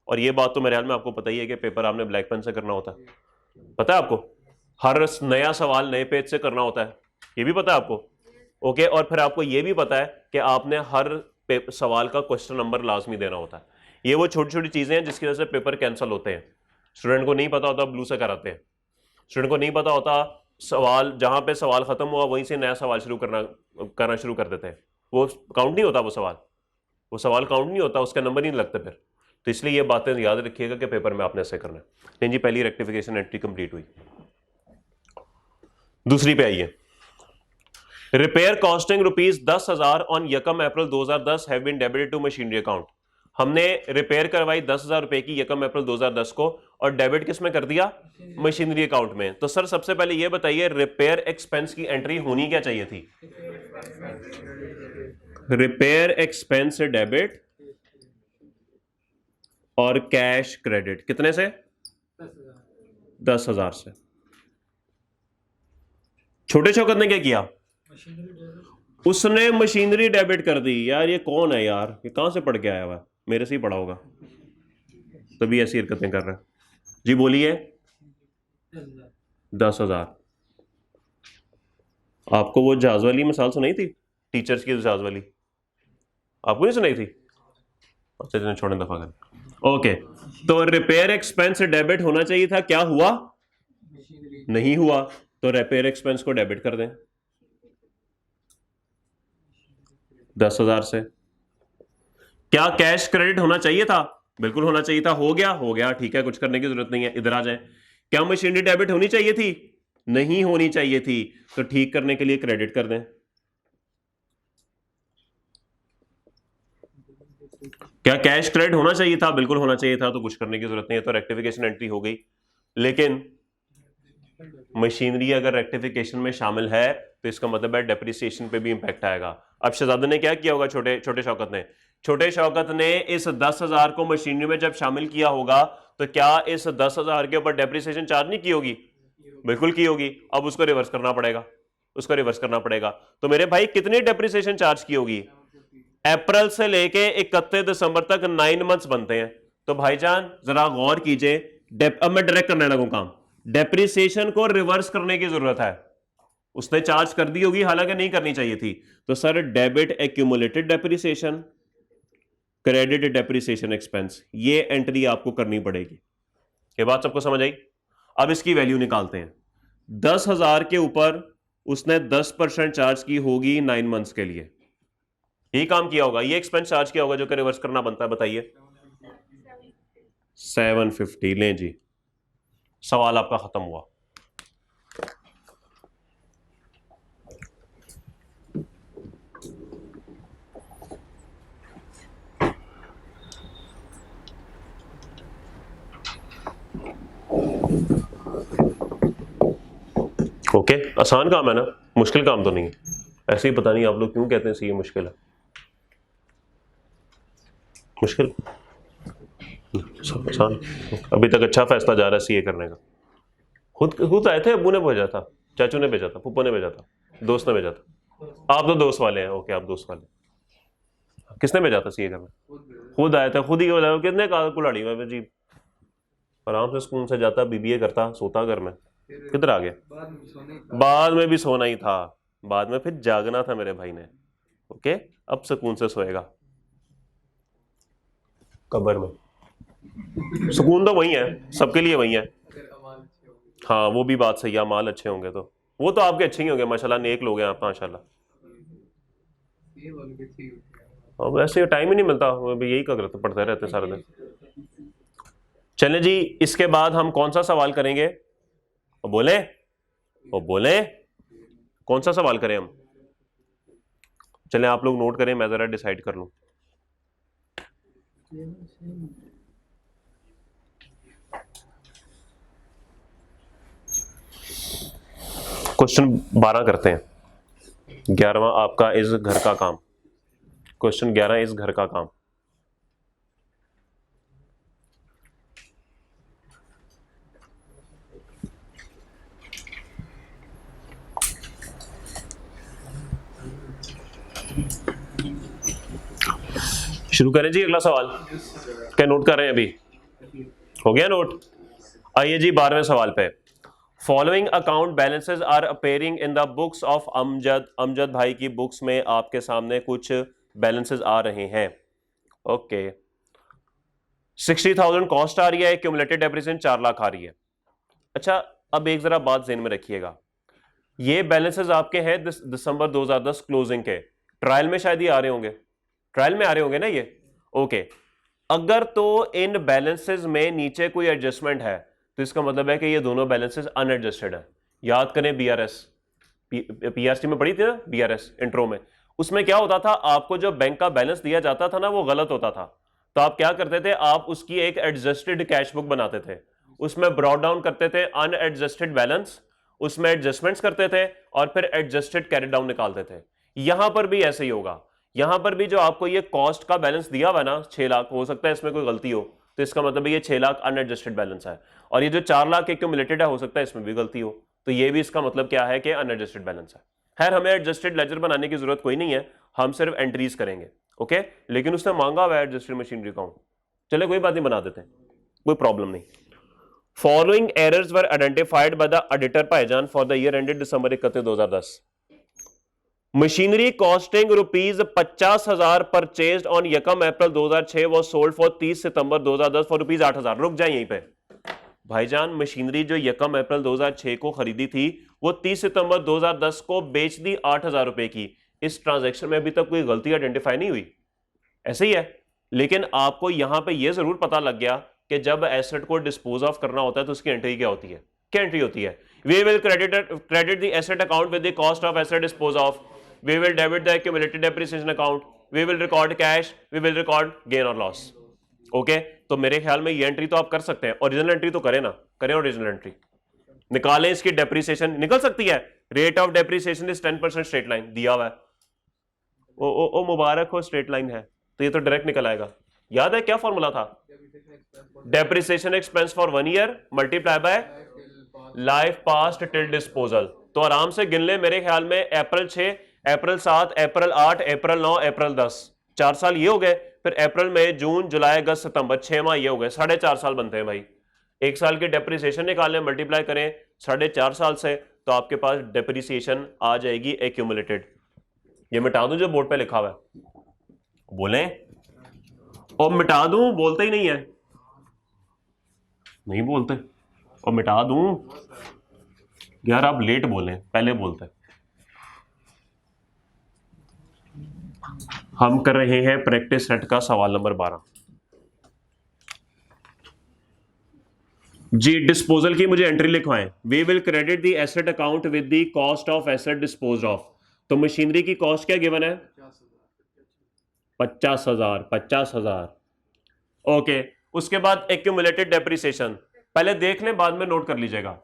और ये बात तो मेरे ख्याल में आपको पता ही है कि पेपर आपने ब्लैक पेन से करना होता है, पता है आपको, हर नया सवाल नए पेज से करना होता है, ये भी पता है आपको। ओके, और फिर आपको ये भी पता है कि आपने हर सवाल का क्वेश्चन नंबर लाजमी देना होता है। ये वो छोटी छोटी चीजें हैं जिसकी वजह से पेपर कैंसिल होते हैं। स्टूडेंट को नहीं पता होता, ब्लू से कराते हैं। स्टूडेंट को नहीं पता होता, सवाल जहां पे सवाल खत्म हुआ वहीं से नया सवाल करना शुरू कर देते हैं, वो काउंट नहीं होता, वो सवाल काउंट नहीं होता, उसका नंबर नहीं लगता फिर। तो इसलिए ये बातें याद रखिएगा कि पेपर में आपने ऐसे करना है। नहीं जी, पहली रेक्टिफिकेशन एंट्री कंप्लीट हुई। दूसरी पे आइए, रिपेयर कॉस्टिंग ₹10,000 ऑन यकम April 2010 have been debited to machinery account. हमने रिपेयर करवाई 10,000 रुपए की यकम अप्रैल 2010 को, और डेबिट किस में कर दिया? मशीनरी अकाउंट में। तो सर सबसे पहले ये बताइए, रिपेयर एक्सपेंस की एंट्री होनी क्या चाहिए थी? रिपेयर एक्सपेंस डेबिट और कैश क्रेडिट, कितने से? 10,000 से। छोटे शौकत ने क्या किया? उसने मशीनरी डेबिट कर दी। यार ये कौन है यार, ये कहां से पढ़ के आया हुआ है? मेरे से ही पढ़ा होगा, तभी ऐसी हरकतें कर रहा है। जी बोलिए। 10,000। आपको वो जहाज वाली मिसाल सुनाई थी, टीचर्स की जहाज वाली, आपको नहीं सुनाई थी? अच्छा चलिए छोड़ें, दफा करें। ओके, तो रिपेयर एक्सपेंस डेबिट होना चाहिए था, क्या हुआ? नहीं हुआ, तो रिपेयर एक्सपेंस को डेबिट कर दें 10,000 से। क्या कैश क्रेडिट होना चाहिए था? बिल्कुल होना चाहिए था। हो गया? हो गया, ठीक है, कुछ करने की जरूरत नहीं है, इधर आ जाए। क्या मशीनरी डेबिट होनी चाहिए थी? नहीं होनी चाहिए थी, तो ठीक करने के लिए क्रेडिट कर दें। क्या कैश क्रेडिट होना चाहिए था? बिल्कुल होना चाहिए था, तो कुछ करने की जरूरत नहीं है, तो रेक्टिफिकेशन एंट्री हो गई। लेकिन मशीनरी अगर रेक्टिफिकेशन में शामिल है तो इसका मतलब है डेप्रिसिएशन पे भी इंपैक्ट आएगा। अब शहजादे ने क्या किया होगा? छोटे शौकत ने इस 10,000 को मशीनरी में जब शामिल किया होगा, तो क्या इस 10,000 के ऊपर डेप्रिसिएशन चार्ज नहीं की होगी? बिल्कुल की होगी। अब उसको रिवर्स करना पड़ेगा। तो मेरे भाई कितनी डेप्रिसिएशन चार्ज की होगी? अप्रैल से लेके 31 दिसंबर तक 9 मंथ्स बनते हैं। तो भाईजान जरा गौर कीजिए, अब मैं डायरेक्ट करने लगूं काम। डेप्रिसिएशन को रिवर्स करने की जरूरत है। उसने चार्ज कर दी होगी, हालांकि नहीं करनी चाहिए थी। तो sir debit accumulated depreciation, credit depreciation expense, ये एंट्री आपको करनी पड़ेगी। ये बात सबको समझ आई? अब इसकी वैल्यू निकालते हैं। 10,000 के ऊपर उसने 10% चार्ज की होगी 9 मंथ्स के लिए। यही काम किया होगा, ये एक्सपेंस चार्ज किया होगा जो कि रिवर्स करना बनता है। बताइए। 750। लें जी, सवाल आपका खत्म हुआ। ओके, आसान काम है ना, मुश्किल काम तो नहीं है। ऐसे ही पता नहीं आप लोग क्यों कहते हैं सी ये मुश्किल है। मुश्किल आसान। अभी तक अच्छा फैसला जा रहा है सीए करने का। खुद आए थे, अब्बू ने भेजा था, चाचू ने भेजा था, पुप्पो ने भेजा था, दोस्त ने भेजा था। आप तो दोस्त वाले हैं। ओके, आप दोस्त वाले। किसने भेजा था सीए करने? खुद आया था, खुद ही बोला। कितने कुलाड़ी में जी, आराम से स्कूल से जाता, बीबीए करता, सोता घर में। किधर आ गया? बाद में भी सोना ही था, बाद में फिर जागना था मेरे भाई ने। ओके, अब सुकून से सोएगा कब्र में। सुकून तो वही है, सबके लिए वही है। हाँ वो भी बात सही है, माल अच्छे होंगे तो वो तो आपके अच्छे ही होंगे माशाल्लाह, नेक लोग हैं आप माशाल्लाह। और वैसे टाइम ही नहीं मिलता, वो भी यही करते पढ़ते रहते सारे दिन। चलें जी, इसके बाद हम कौन सा सवाल करेंगे? बोले कौन सा सवाल करें हम? चलें आप लोग नोट करें, मैं जरा डिसाइड कर लूं। क्वेश्चन 12 करते हैं, 11वां आपका इस घर का काम। क्वेश्चन 11 इस घर का काम। शुरू करें जी अगला सवाल। क्या नोट कर रहे हैं? अभी हो गया नोट? आइए जी 12वें सवाल पे। Following account balances are appearing in the books of Amjad. Amjad भाई की बुक्स में आपके सामने कुछ बैलेंसेस आ रहे हैं। ओके, 60,000 कॉस्ट आ रही है, क्यूमुलेटेड डेप्रिसिएशन 4 लाख आ रही है। अच्छा, अब एक जरा बात ज़हन में रखिएगा, ये बैलेंसेस आपके हैं दिसंबर 2010 क्लोजिंग के। ट्रायल में शायद ये आ रहे होंगे, ट्रायल में आ रहे होंगे ना ये। ओके, अगर तो इन बैलेंसेस में नीचे कोई एडजस्टमेंट है तो इसका मतलब है कि ये दोनों बैलेंसेस अनएडजस्टेड है। याद करें बीआरएस, पीआरसी में पढ़ी थी ना बीआरएस इंट्रो में। उसमें क्या होता था, आपको जो बैंक का बैलेंस दिया जाता था ना वो गलत होता था, तो आप क्या करते थे, आप उसकी एक एडजस्टेड कैश बुक बनाते थे, उसमें ब्रॉट डाउन करते थे अनएडजस्टेड बैलेंस, उसमें एडजस्टमेंट्स करते थे और फिर एडजस्टेड कैरी डाउन निकालते थे। यहां पर भी ऐसे ही होगा। यहां पर भी जो आपको ये कॉस्ट का बैलेंस दिया हुआ ना 6 लाख, हो सकता है इसमें कोई गलती हो, तो इसका मतलब ये 6 लाख अनएडजस्टेड बैलेंस है, और ये जो 4 लाख एक्यूमुलेटेड है हो सकता है इसमें भी गलती हो, तो ये भी इसका मतलब क्या है कि अनएडजस्टेड बैलेंस है। खैर हमें एडजस्टेड लेजर बनाने की जरूरत कोई नहीं है, हम सिर्फ एंट्रीज करेंगे। ओके, लेकिन उसने मांगा हुआ है एडजस्टेड मशीनरी अकाउंट, चले कोई बात नहीं, बना देते हैं, कोई प्रॉब्लम नहीं। Following errors were identified by the auditor भाईजान for the year ended December 31, 2010। Machinery costing ₹50,000 purchased on यकम April 2006 was sold for 30 September 2010 for ₹8,000। रुक जाए यहीं पे भाईजान, मशीनरी जो यकम अप्रैल 2006 को खरीदी थी वो 30 सितंबर 2010 को बेच दी 8,000 रुपए की। इस ट्रांजैक्शन में अभी तक कोई गलती आइडेंटिफाई नहीं हुई, ऐसे ही है। लेकिन आपको यहां पे ये जरूर पता लग गया कि जब एसेट को डिस्पोज ऑफ करना होता है तो उसकी एंट्री क्या होती है, क्या एंट्री होती है? We will credit the asset account with the cost of asset dispose of, we will debit the accumulated depreciation account, we will record cash, we will record gain और लॉस। ओके, तो मेरे ख्याल में ये entry तो आप कर सकते हैं, ओरिजिनल एंट्री तो करें ना, करें ओरिजिनल एंट्री, निकालें इसकी डेप्रिसिएशन, निकल सकती है। Rate of depreciation is 10% straight line दिया हुआ है, ओ मुबारक हो, स्ट्रेट लाइन है तो ये तो डायरेक्ट निकल आएगा। याद है क्या फॉर्मूला था? Depreciation expense for 1 year multiply by life past till disposal. तो आराम से गिन ले, मेरे ख्याल में अप्रैल 6, अप्रैल 7, अप्रैल 8, अप्रैल 9, अप्रैल 10, 4 साल ये हो गए। फिर अप्रैल मई जून जुलाई अगस्त सितंबर, 6 माह ये हो गए, 4.5 साल बनते हैं भाई। 1 साल की डेप्रिसिएशन निकालें, मल्टीप्लाई करें 4.5 साल से, तो आपके पास डेप्रिसिएशन आ जाएगी एक्यूमुलेटेड। ये मिटा दूं जो बोर्ड पे लिखा हुआ है, बोलें और मिटा दूं, बोलते ही नहीं है, नहीं बोलते, और मिटा दूं यार, आप लेट बोलें, पहले बोलते। हम कर रहे हैं प्रैक्टिस सेट का सवाल नंबर 12 जी। डिस्पोजल की मुझे एंट्री लिखवाएं। We will credit the asset account with the cost of asset disposed of. तो मशीनरी की कॉस्ट क्या गिवन है? 50,000, 50,000। ओके, उसके बाद एक्यूमुलेटेड डेप्रिसिएशन पहले देख लें, बाद में नोट कर लीजिएगा।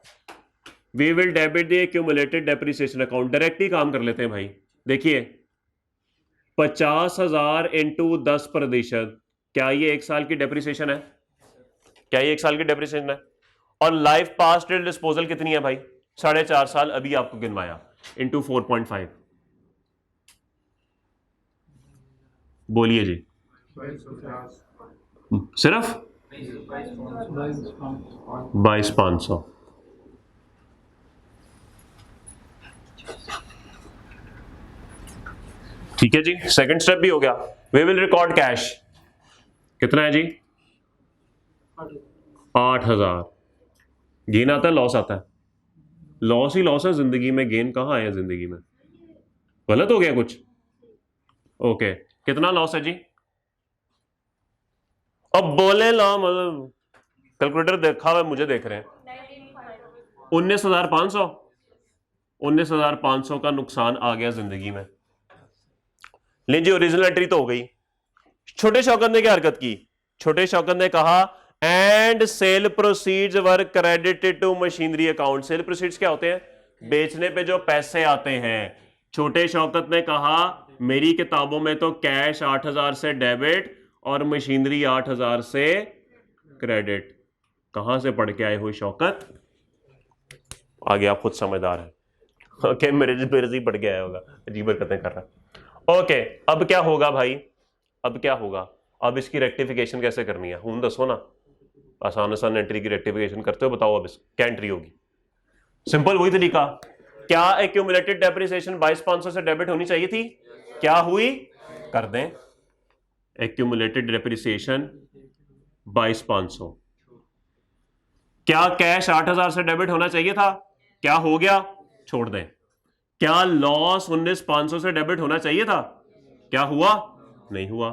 We will debit the accumulated depreciation account, direct ही काम कर लेते हैं भाई। देखिए 50,000 इंटू 10%, क्या ये 1 साल की डेप्रिसिएशन है? क्या ये 1 साल की डेप्रिसिएशन है? और लाइफ पास्ट टिल डिस्पोजल कितनी है भाई? 4.5 साल, अभी आपको गिनवाया, इंटू 4.5। बोलिए जी, सिर्फ 22,500। ठीक है जी, सेकंड स्टेप भी हो गया। वी विल रिकॉर्ड कैश, कितना है जी? 8,000। गेन आता है, लॉस आता है? लॉस ही लॉस है जिंदगी में, गेन कहां आया जिंदगी में? गलत हो गया कुछ? ओके, कितना लॉस है जी? अब बोले लो, मतलब कैलकुलेटर देखा हुआ मुझे देख रहे हैं। 19,500, 19,500 का नुकसान आ गया जिंदगी में। ले जी, ओरिजिनल एंट्री तो हो गई। छोटे शौकत ने क्या हरकत की? छोटे शौकत ने कहा and sale proceeds were credited to machinery account. Sale proceeds क्या होते हैं? बेचने पे जो पैसे आते हैं। छोटे शौकत ने कहा मेरी किताबों में तो कैश 8,000 से डेबिट और मशीनरी 8,000 से क्रेडिट। कहां से पढ़ के आए हो शौकत? आगे आप खुद समझदार हैं। ओके, मेरे से ही पढ़ के आया होगा, अजीब हरकतें कर रहा। ओके, अब क्या होगा भाई? अब क्या होगा? अब इसकी रेक्टिफिकेशन कैसे करनी है? हूं दसो ना, आसान आसान एंट्री की रेक्टिफिकेशन करते हो, बताओ अब क्या एंट्री होगी? सिंपल वही तरीका। क्या एक्यूमुलेटेड डेप्रिसिएशन 22,500 से डेबिट होनी चाहिए थी? क्या हुई? कर दें एक्यूमुलेटेड डेप्रिसिएशन 22,500। क्या कैश 8,000 से डेबिट होना चाहिए था? क्या हो गया? छोड़ दें। क्या लॉस 19,500 से डेबिट होना चाहिए था? क्या हुआ? नहीं हुआ।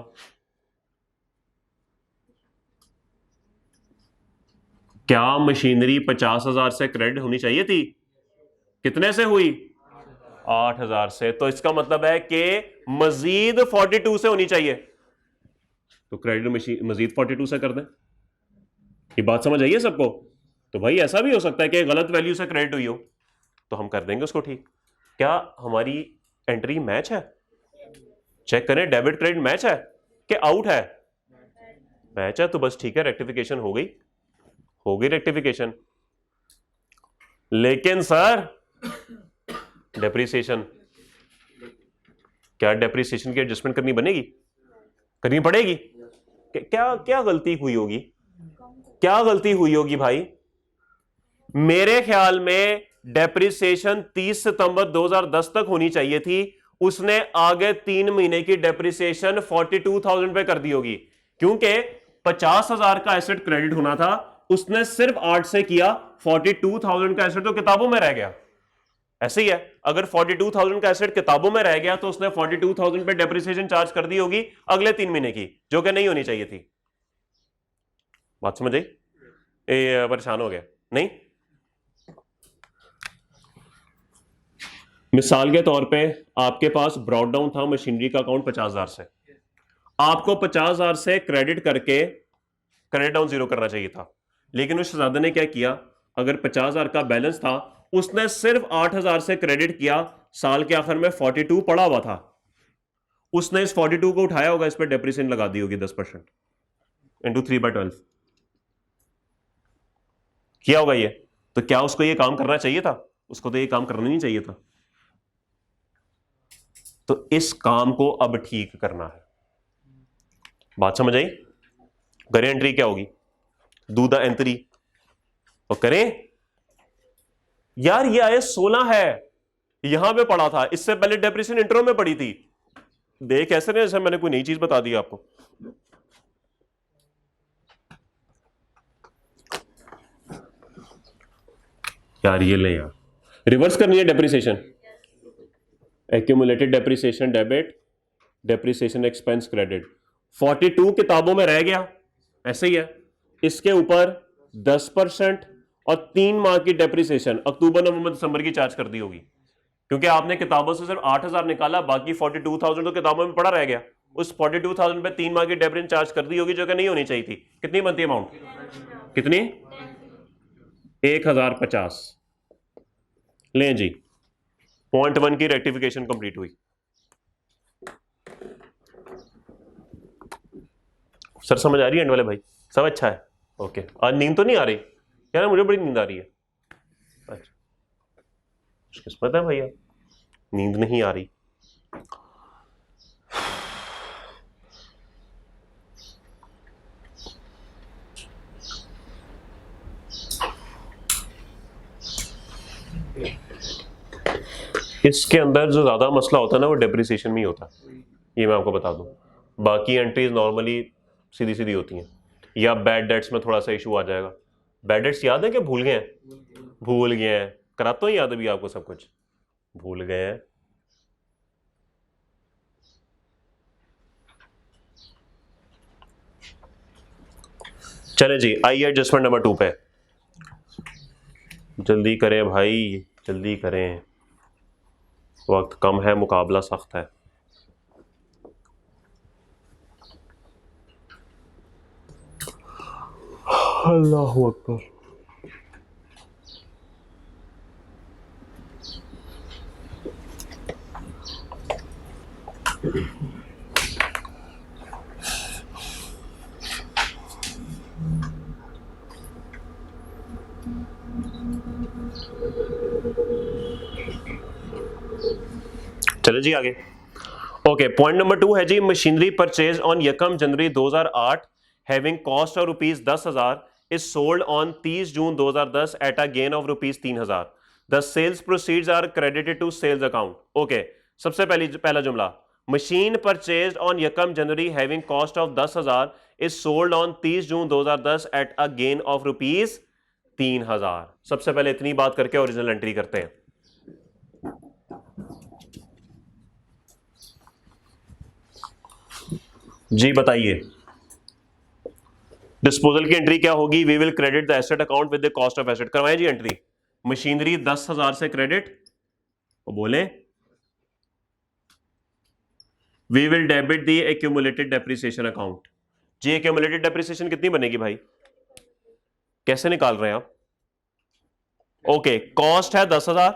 क्या मशीनरी 50,000 से क्रेडिट होनी चाहिए थी? कितने से हुई? 8,000 से। तो इसका मतलब है कि मजीद 42 से होनी चाहिए, तो क्रेडिट मशीन मजीद 42 से कर दें। ये बात समझ आई है सबको? तो भाई ऐसा भी हो सकता है कि गलत वैल्यू से क्रेडिट हुई हो, तो हम कर देंगे उसको ठीक। क्या हमारी एंट्री मैच है? चेक करें, डेबिट क्रेडिट मैच है कि आउट है? मैच है, तो बस ठीक है, रेक्टिफिकेशन हो गई, हो गई रेक्टिफिकेशन। लेकिन सर डेप्रिसिएशन क्या डेप्रिसिएशन की एडजस्टमेंट करनी बनेगी, करनी पड़ेगी? क्या क्या गलती हुई होगी, क्या गलती हुई होगी भाई? मेरे ख्याल में डेप्रिसिएशन 30 सितंबर 2010 तक होनी चाहिए थी, उसने आगे 3 महीने की डेप्रिसिएशन 42,000 पे कर दी होगी, क्योंकि 50,000 का एसेट क्रेडिट होना था, उसने सिर्फ 8 से किया, 42,000 का एसेट तो किताबों में रह गया। ऐसे ही है, अगर 42,000 का एसेट किताबों में रह गया तो उसने 42,000 पे डेप्रिसिएशन चार्ज कर दी होगी अगले 3 महीने की, जो कि नहीं होनी चाहिए थी। बात समझ आई? परेशान हो गया नहीं? मिसाल के तौर पे आपके पास ब्रॉड डाउन था मशीनरी का अकाउंट 50,000 से, आपको 50,000 से क्रेडिट करके क्रेडिट डाउन जीरो करना चाहिए था, लेकिन उस शहजादे ने क्या किया, अगर 50,000 का बैलेंस था उसने सिर्फ 8,000 से क्रेडिट किया, साल के आखिर में 42 पड़ा हुआ था, उसने इस 42 को उठाया होगा, इस पर डेप्रिसिएशन लगा दी होगी 10% इंटू 3/12 किया होगा ये। तो क्या उसको ये काम करना चाहिए था? उसको तो ये काम करना नहीं चाहिए था। तो इस काम को अब ठीक करना है। बात समझ आई? करें एंट्री क्या होगी, डू द एंट्री और करें। यार ये आया 16 है, यहां पे पढ़ा था, इससे पहले डेप्रिसिएशन इंट्रो में पढ़ी थी। देख ऐसे नहीं जैसे मैंने कोई नई चीज बता दी आपको। यार ये ले यार, रिवर्स करनी है depreciation, accumulated depreciation debit, depreciation expense credit. 42 किताबों में रह गया, ऐसे ही है, इसके ऊपर 10% और 3 माह की डेप्रिसिएशन अक्टूबर नवंबर दिसंबर की चार्ज कर दी होगी, क्योंकि आपने किताबों से सिर्फ 8,000 निकाला, बाकी 42,000 तो किताबों में पड़ा रह गया, उस 42,000 पे 3 माह की डेप्रिसिएशन चार्ज कर दी होगी, जो कि नहीं होनी चाहिए थी। कितनी बनती है अमाउंट, कितनी? 1,050। लें जी, पॉइंट 1 की रेक्टिफिकेशन कंप्लीट हुई। सर समझ आ रही है एंड वाले भाई? सब अच्छा है? ओके। आज नींद तो नहीं आ रही यार? मुझे बड़ी नींद आ रही है। अच्छा, किस्मत है भैया, नींद नहीं आ रही। इसके अंदर जो ज्यादा मसला होता है ना वो डेप्रिसिएशन में ही होता है, ये मैं आपको बता दूं। बाकी एंट्रीज नॉर्मली सीधी सीधी होती हैं, या बैड डेट्स में थोड़ा सा इशू आ जाएगा। बैड डेट्स याद है कि भूल गए हैं? भूल गए हैं, कराता हूँ याद अभी आपको सब कुछ, भूल गए हैं। चले जी, आइए एडजस्टमेंट नंबर 2 पे, जल्दी करें भाई, जल्दी करें, वक्त कम है, मुकाबला सख्त है। अल्लाहु अकबर। चले जी आगे। ओके, पॉइंट नंबर 2 है जी, machinery purchase on 1 January 2008 having cost of rupees 10,000 is sold on 30 June 2010 at a gain of rupees 3,000। The sales proceeds are credited to sales account. Okay, सबसे पहला जुमला, machine purchase on 1 January having cost of 10,000 is sold on 30 June 2010 at a gain of rupees 3,000। सबसे पहले इतनी बात करके original entry करते हैं। जी बताइए, डिस्पोजल की एंट्री क्या होगी? We will credit the asset account with the cost of asset. करवाएं जी एंट्री, मशीनरी 10,000 से क्रेडिट, और बोले we will debit the accumulated depreciation account. जी एक्यूमुलेटेड डेप्रिसिएशन कितनी बनेगी भाई, कैसे निकाल रहे हैं आप? ओके, कॉस्ट है 10,000।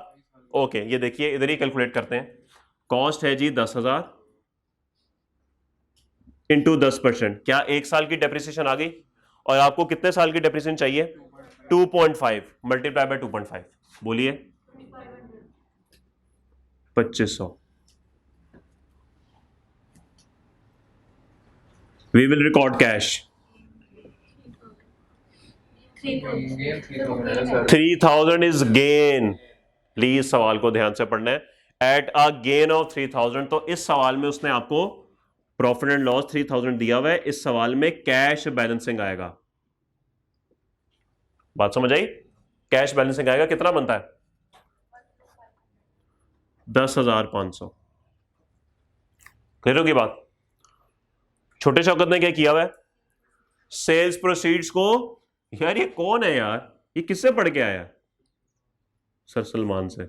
ओके, ये देखिए इधर ही कैलकुलेट करते हैं, कॉस्ट है जी 10,000 इंटू 10%, क्या 1 साल की डेप्रिसिएशन आ गई? और आपको कितने साल की डेप्रिसिएशन चाहिए? 2.5 मल्टीप्लाई बाय 2.5, बोलिए 2,500। We will record cash 3000 is gain. Please सवाल को ध्यान से पढ़ना है। एट अ गेन ऑफ 3000, तो इस सवाल में उसने आपको प्रॉफिट एंड लॉस 3000 दिया हुआ है, इस सवाल में कैश बैलेंसिंग आएगा। बात समझ आई? कैश बैलेंसिंग आएगा, कितना बनता है? 10,500। क्लियर होगी बात? छोटे शौकत ने क्या किया हुआ है? सेल्स प्रोसीड्स को, यार ये कौन है यार, ये किससे पढ़ के आया? सर सलमान से।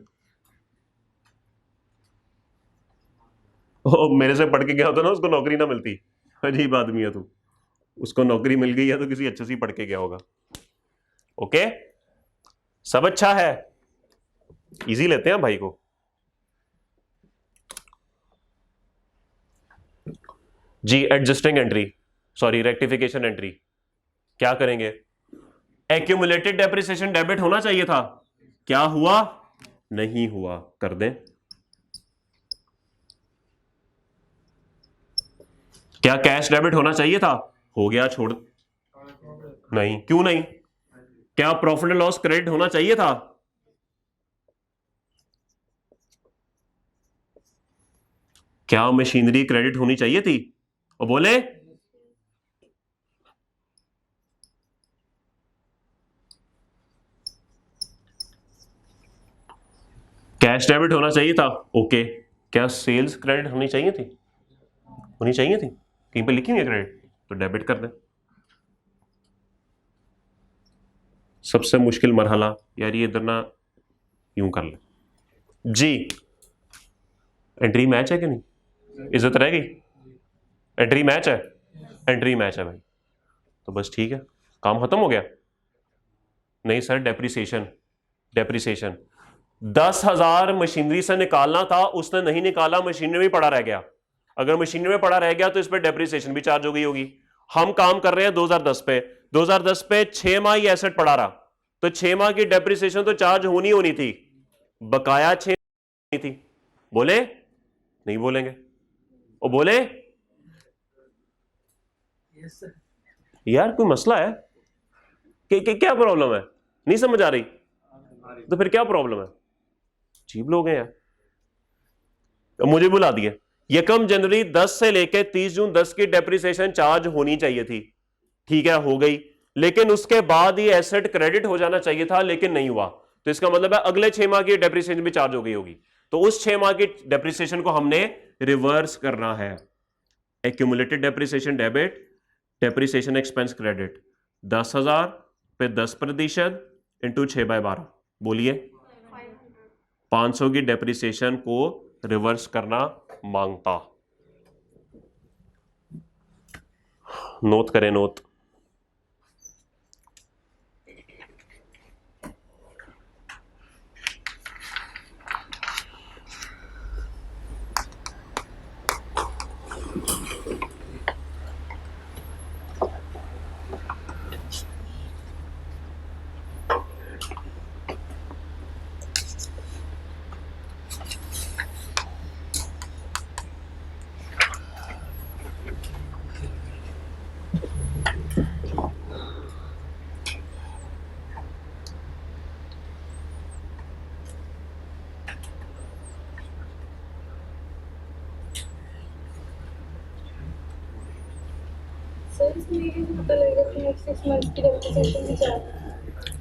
ओ, मेरे से पढ़ के गया होता ना, उसको नौकरी ना मिलती। अजीब आदमी है तू। उसको नौकरी मिल गई है तो किसी अच्छे से पढ़ के गया होगा। ओके, सब अच्छा है, इजी लेते हैं भाई को। जी adjusting entry, sorry rectification entry, क्या करेंगे? एक्यूमुलेटेड डेप्रिसिएशन डेबिट होना चाहिए था, क्या हुआ? नहीं हुआ, कर दें। क्या कैश डेबिट होना चाहिए था? हो गया, छोड़। नहीं, क्यों नहीं? क्या प्रॉफिट एंड लॉस क्रेडिट होना चाहिए था? क्या मशीनरी क्रेडिट होनी चाहिए थी? और बोले कैश डेबिट होना चाहिए था। ओके, क्या सेल्स क्रेडिट होनी चाहिए थी? होनी चाहिए थी, कहीं पे लिखेंगे क्रेडिट तो डेबिट कर दें। सबसे मुश्किल मरहला यार ये, इधर ना यूं कर ले जी। एंट्री मैच है कि नहीं? इज्जत रह गई? एंट्री मैच है, एंट्री मैच है भाई, तो बस ठीक है, काम खत्म हो गया। नहीं सर, डेप्रिसिएशन, डेप्रिसिएशन 10,000 मशीनरी से निकालना था, उसने नहीं निकाला, मशीनरी में पड़ा रह गया। अगर मशीनरी में पड़ा रह गया तो इस पर डेप्रिसिएशन भी चार्ज हो गई होगी। हम काम कर रहे हैं 2010 पे, 2010 पे 6 माह ये एसेट पड़ा रहा, तो 6 माह की डेप्रिसिएशन तो चार्ज होनी थी, बकाया 6 नहीं थी। बोले? नहीं बोलेंगे। और बोले यार कोई मसला है कि क्या प्रॉब्लम है? नहीं समझ आ रही? तो फिर क्या प्रॉब्लम है? अजीब लोग हैं यार। तो मुझे बुला दिए, यकम जनवरी 10 से लेकर 30 जून 10 की डेप्रिसिएशन चार्ज होनी चाहिए थी, ठीक है हो गई, लेकिन उसके बाद ये एसेट क्रेडिट हो जाना चाहिए था, लेकिन नहीं हुआ, तो इसका मतलब है अगले 6 माह की डेप्रिसिएशन भी चार्ज हो गई होगी, तो उस 6 माह की डेप्रिसिएशन को हमने रिवर्स करना है। Accumulated depreciation debit, depreciation expense credit, 10,000 पे 10% इंटू 6/12, बोलिए 500 की डेप्रिसिएशन को रिवर्स करना मांगता। नोट करें, नोट।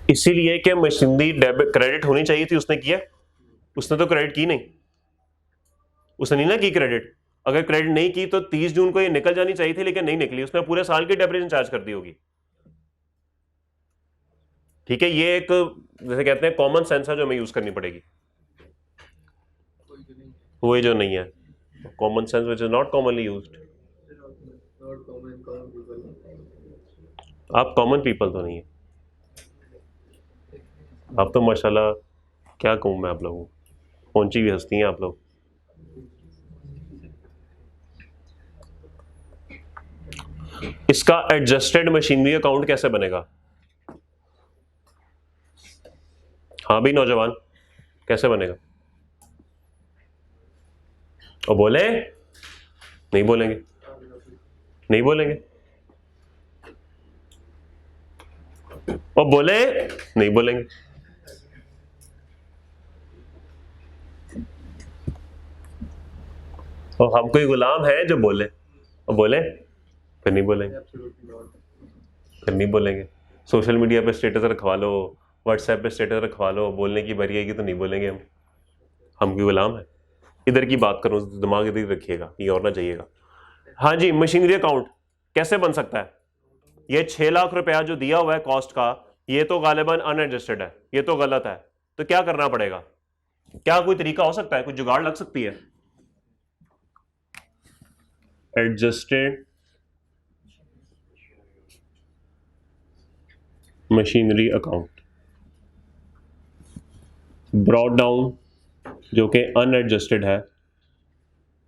इसीलिए कि मशीनरी डेबिट क्रेडिट होनी चाहिए थी, उसने किया? उसने तो क्रेडिट की नहीं, उसने नहीं ना की क्रेडिट। अगर क्रेडिट नहीं की तो 30 जून को ये निकल जानी चाहिए थी, लेकिन नहीं निकली, उसने पूरे साल की डेप्रिसिएशन चार्ज कर दी होगी। ठीक है, ये एक जैसे कहते हैं कॉमन सेंस है जो हमें यूज करनी पड़ेगी, वो जो नहीं है common sense which is not commonly used. आप कॉमन पीपल तो नहीं है, आप तो माशाल्लाह, क्या कहूँ मैं आप लोगों को, पहुंची हुई हस्ती हैं आप लोग। इसका एडजस्टेड मशीनरी अकाउंट कैसे बनेगा? हाँ भी नौजवान, कैसे बनेगा? और बोले? नहीं बोलेंगे, नहीं बोलेंगे। और बोले नहीं बोलेंगे। और हम कोई गुलाम है जो बोले और बोले फिर नहीं बोलेंगे, फिर नहीं बोलेंगे। सोशल मीडिया पे स्टेटस रखवा लो, व्हाट्सएप पे स्टेटस रखवा लो, बोलने की बारी आएगी तो नहीं बोलेंगे हम कोई गुलाम है। इधर की बात करूं, दिमाग इधर रखिएगा, ये और ना जाइएगा। हाँ जी, मशीनरी अकाउंट कैसे बन सकता है? ये 6 लाख रुपया जो दिया हुआ है कॉस्ट का, ये तो गालिबन अनएडजस्टेड है, ये तो गलत है। तो क्या करना पड़ेगा? क्या कोई तरीका हो सकता है, कोई जुगाड़ लग सकती है? Adjusted machinery account brought down, जो कि अनएडजस्टेड है,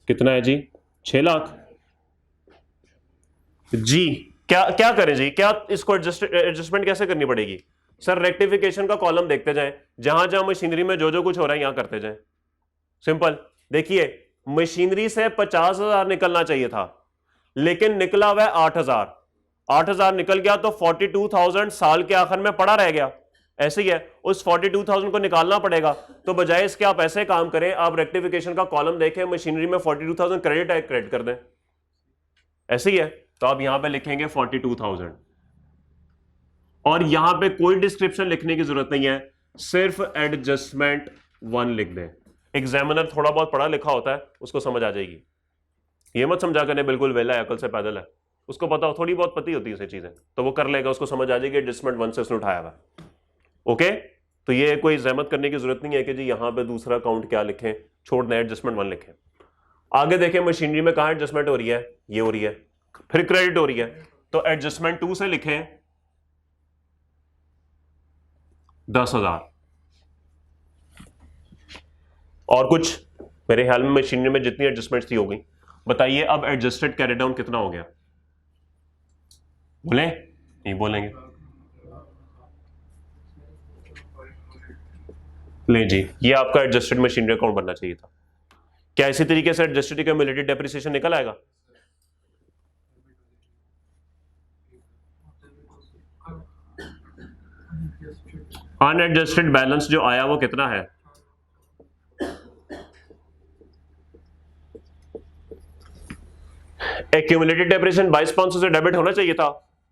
कितना है जी? 6 लाख जी। क्या क्या करें जी? क्या इसको एडजस्टमेंट कैसे करनी पड़ेगी? सर रेक्टिफिकेशन का कॉलम देखते जाएं, जहां जहां मशीनरी में जो जो कुछ हो रहा है यहां करते जाएं। सिंपल। देखिए, मशीनरी से 50,000 निकलना चाहिए था, लेकिन निकला हुआ है 8,000। 8,000 निकल गया तो 42,000 साल के आखिर में पड़ा रह गया। ऐसे ही है, उस 42,000 को निकालना पड़ेगा। तो बजाय इसके आप ऐसे काम करें, आप रेक्टिफिकेशन का कॉलम देखें, मशीनरी में 42,000 क्रेडिट है, क्रेडिट कर दें। ऐसे ही है, तो आप यहां पे लिखेंगे 42,000 और यहां पे कोई डिस्क्रिप्शन लिखने की जरूरत नहीं है, सिर्फ एडजस्टमेंट 1 लिख दें। एग्जामिनर थोड़ा बहुत पढ़ा लिखा होता है, उसको समझ आ जाएगी। ये मत समझा करने बिल्कुल वेला है, अकल से पैदल है, उसको पता हो, थोड़ी बहुत पता होती है चीजें, तो वो कर लेगा, उसको समझ आ जाएगी एडजस्टमेंट 1 से उसने उठाया हुआ। ओके, तो ये कोई जहमत करने की जरूरत नहीं है कि जी यहां पे दूसरा अकाउंट क्या लिखें, छोड़ दें, एडजस्टमेंट 1 लिखें। आगे देखें, मशीनरी में कहां एडजस्टमेंट हो रही है? ये हो रही है, फिर क्रेडिट हो रही है, तो एडजस्टमेंट 2 से लिखें 10,000। और कुछ मेरे ख्याल में मशीनरी में जितनी एडजस्टमेंट्स थी हो गई। बताइए अब एडजस्टेड कैरी डाउन कितना हो गया? बोले नहीं बोलेंगे। ले जी, ये आपका एडजस्टेड मशीनरी अकाउंट बनना चाहिए था। क्या इसी तरीके से एडजस्टेड एक्यूमुलेटेड डेप्रिसिएशन निकल आएगा? अनएडजस्टेड बैलेंस जो आया वो कितना है? एक्यूमुलेटेड डेप्रिसिएशन 22,500 से डेबिट होना चाहिए था,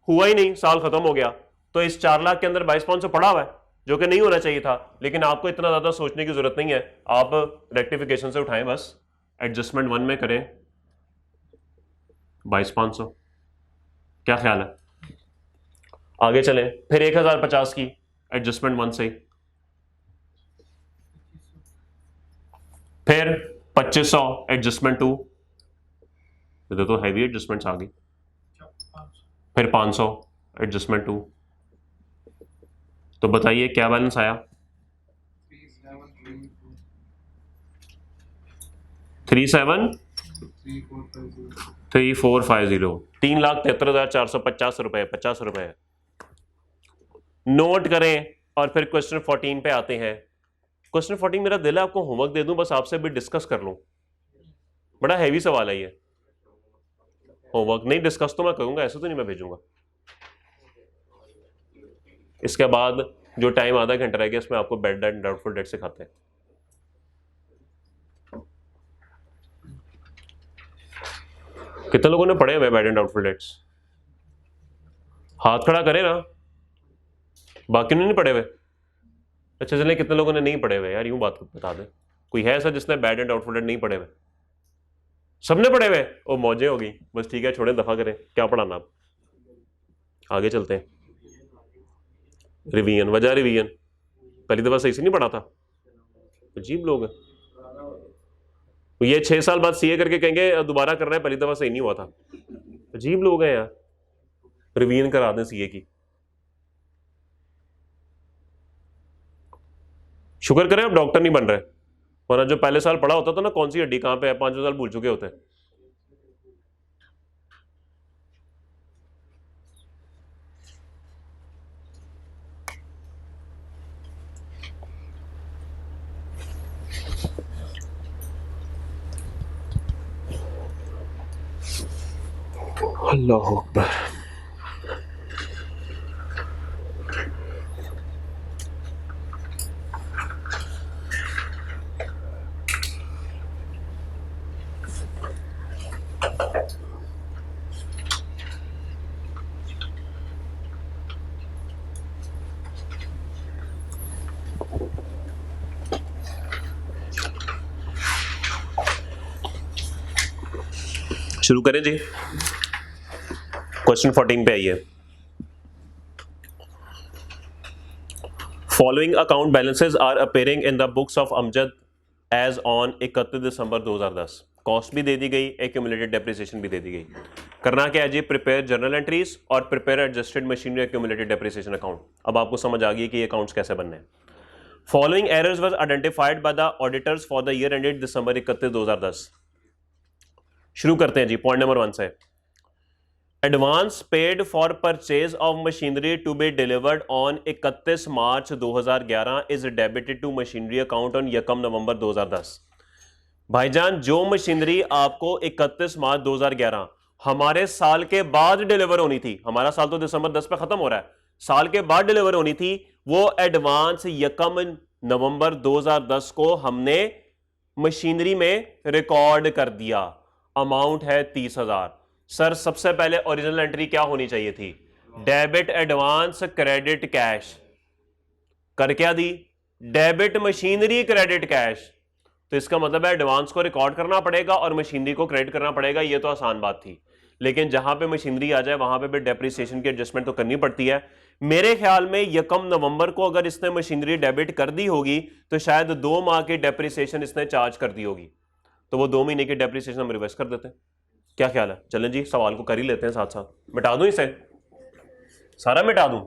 हुआ ही नहीं, साल खत्म हो गया। तो इस 4 लाख के अंदर 22,500 पड़ा हुआ है, जो कि नहीं होना चाहिए था। लेकिन आपको इतना ज्यादा सोचने की जरूरत नहीं है, आप रेक्टिफिकेशन से उठाएं, बस एडजस्टमेंट 1 में करें 22,500। क्या ख्याल है? आगे चलें, फिर 1,050 की एडजस्टमेंट 1 से, फिर 2,500 एडजस्टमेंट 2, तो हैवी एडजस्टमेंट्स आ गई। फिर 500 एडजस्टमेंट 2। तो बताइए क्या बैलेंस आया? 37,3450, 3,73,450 रुपए, 50 रुपए। नोट करें और फिर क्वेश्चन 14 पे आते हैं। क्वेश्चन 14 मेरा दिल है आपको होमवर्क दे दूं, बस आपसे भी डिस्कस कर लूं, बड़ा हैवी सवाल है ये। होमवर्क नहीं, डिस्कस तो मैं करूंगा, ऐसे तो नहीं मैं भेजूंगा। इसके बाद जो टाइम आधा घंटा रह गया, इसमें आपको बैड डेट, डाउटफुल डेट सिखाते हैं। कितने लोगों ने पढ़े हुए बैड एंड डाउटफुल डेट्स? हाथ खड़ा करें ना, बाकी ने नहीं पढ़े हुए। अच्छा चलिए, कितने लोगों ने नहीं पढ़े हुए यार, यूं बात बता दे, कोई है ऐसा जिसने बैड एंड डाउटफुल डेट नहीं पढ़े हुए? सबने पढ़े हुए? ओ मौजें हो गई, बस ठीक है, छोड़े, दफा करें, क्या पढ़ाना आप। आगे चलते हैं। रिवीजन, वजह रिवीजन पहली दफा सही से नहीं पढ़ा था, अजीब लोग हैं। ये 6 साल बाद सीए करके कहेंगे दोबारा कर रहे हैं, पहली दफा सही नहीं हुआ था, अजीब लोग हैं यार। रिवीजन करा दें सीए की। शुक्र करें अब डॉक्टर नहीं बन रहे, वरना जो पहले साल पढ़ा होता था ना, कौन सी हड्डी कहां पे है, 5 साल भूल चुके होते हैं। अल्लाह अकबर। शुरू करें जी। क्वेश्चन 14 पे आइए। Following account balances are appearing in the books of Amjad as on 31 December 2010। Cost भी दे दी गई, एक्यूमुलेटेड डेप्रिसिएशन भी दे दी गई। करना क्या है जी, प्रिपेयर जर्नल एंट्रीज और prepare adjusted machinery accumulated depreciation account. अब आपको समझ आ गई कि ये अकाउंट्स कैसे बनने हैं। Following errors was identified by the auditors for the year ended December 31 2010। शुरू करते हैं जी पॉइंट नंबर 1 से। Advance paid for purchase of machinery to be delivered on 31 March 2011 is debited to machinery account on यकम November 2010। भाईजान, जो machinery आपको 31 March 2011 हमारे साल के बाद डिलीवर होनी थी, हमारा साल तो दिसंबर 10 पे खत्म हो रहा है, साल के बाद डिलीवर होनी थी, वो एडवांस यकम नवंबर 2010 को हमने मशीनरी में रिकॉर्ड कर दिया। अमाउंट है 30,000। सर सबसे पहले ओरिजिनल एंट्री क्या होनी चाहिए थी? Debit advance credit cash. कर क्या दी? Debit machinery credit cash. तो इसका मतलब है एडवांस को रिकॉर्ड करना पड़ेगा और मशीनरी को क्रेडिट करना पड़ेगा। ये तो आसान बात थी, लेकिन जहां पे मशीनरी आ जाए वहां पे भी डेप्रिसिएशन की एडजस्टमेंट तो करनी पड़ती है। मेरे ख्याल में यकम नवंबर को अगर इसने मशीनरी डेबिट कर दी होगी तो शायद 2 माह की डेप्रिसिएशन इसने चार्ज कर दी होगी, तो वो 2 महीने की डेप्रिसिएशन हम रिवर्स कर देते हैं। क्या ख्याल है? चलें जी, सवाल को कर ही लेते हैं साथ साथ। मिटा दूं इसे, सारा मिटा दूं?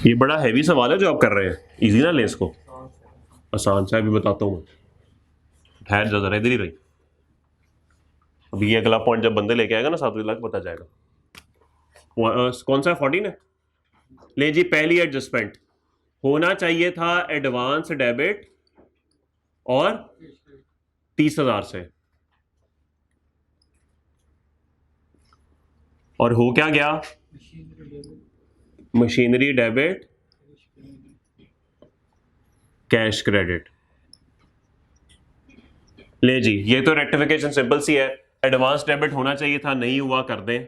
ये बड़ा हैवी सवाल है जो आप कर रहे हैं, इजी ना ले इसको। आसान सा भी बताता हूं, ठहर जा जरा, इधर ही रही। अभी ये अगला पॉइंट जब बंदे लेके आएगा ना 7 लाख पता जाएगा। कौन सा 14 है? ले जी, पहली एडजस्टमेंट होना चाहिए था एडवांस डेबिट और 30,000 से, और हो क्या गया? Machinery debit cash credit. ले जी, ये तो रेक्टिफिकेशन सिंपल सी है। एडवांस डेबिट होना चाहिए था, नहीं हुआ, कर दें।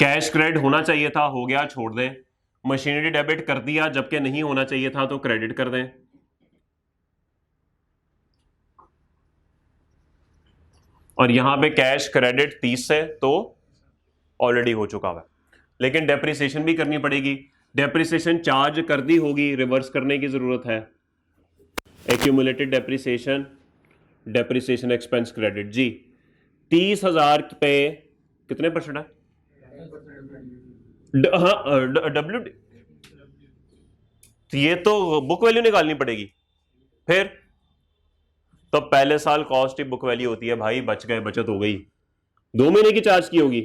कैश क्रेडिट होना चाहिए था, हो गया, छोड़ दें। मशीनरी डेबिट कर दिया जबकि नहीं होना चाहिए था, तो क्रेडिट कर दें। और यहां पे कैश क्रेडिट 30 से तो ऑलरेडी हो चुका है, लेकिन डेप्रिसिएशन भी करनी पड़ेगी। डेप्रिसिएशन चार्ज कर दी होगी, रिवर्स करने की जरूरत है। Accumulated depreciation, depreciation expense credit जी। 30,000 पे कितने परसेंट है? डब्ल्यू, ये तो बुक वैल्यू निकालनी पड़ेगी। फिर तो पहले साल कॉस्ट ही बुक वैल्यू होती है भाई, बच गए, बचत हो गई। 2 महीने की चार्ज की होगी,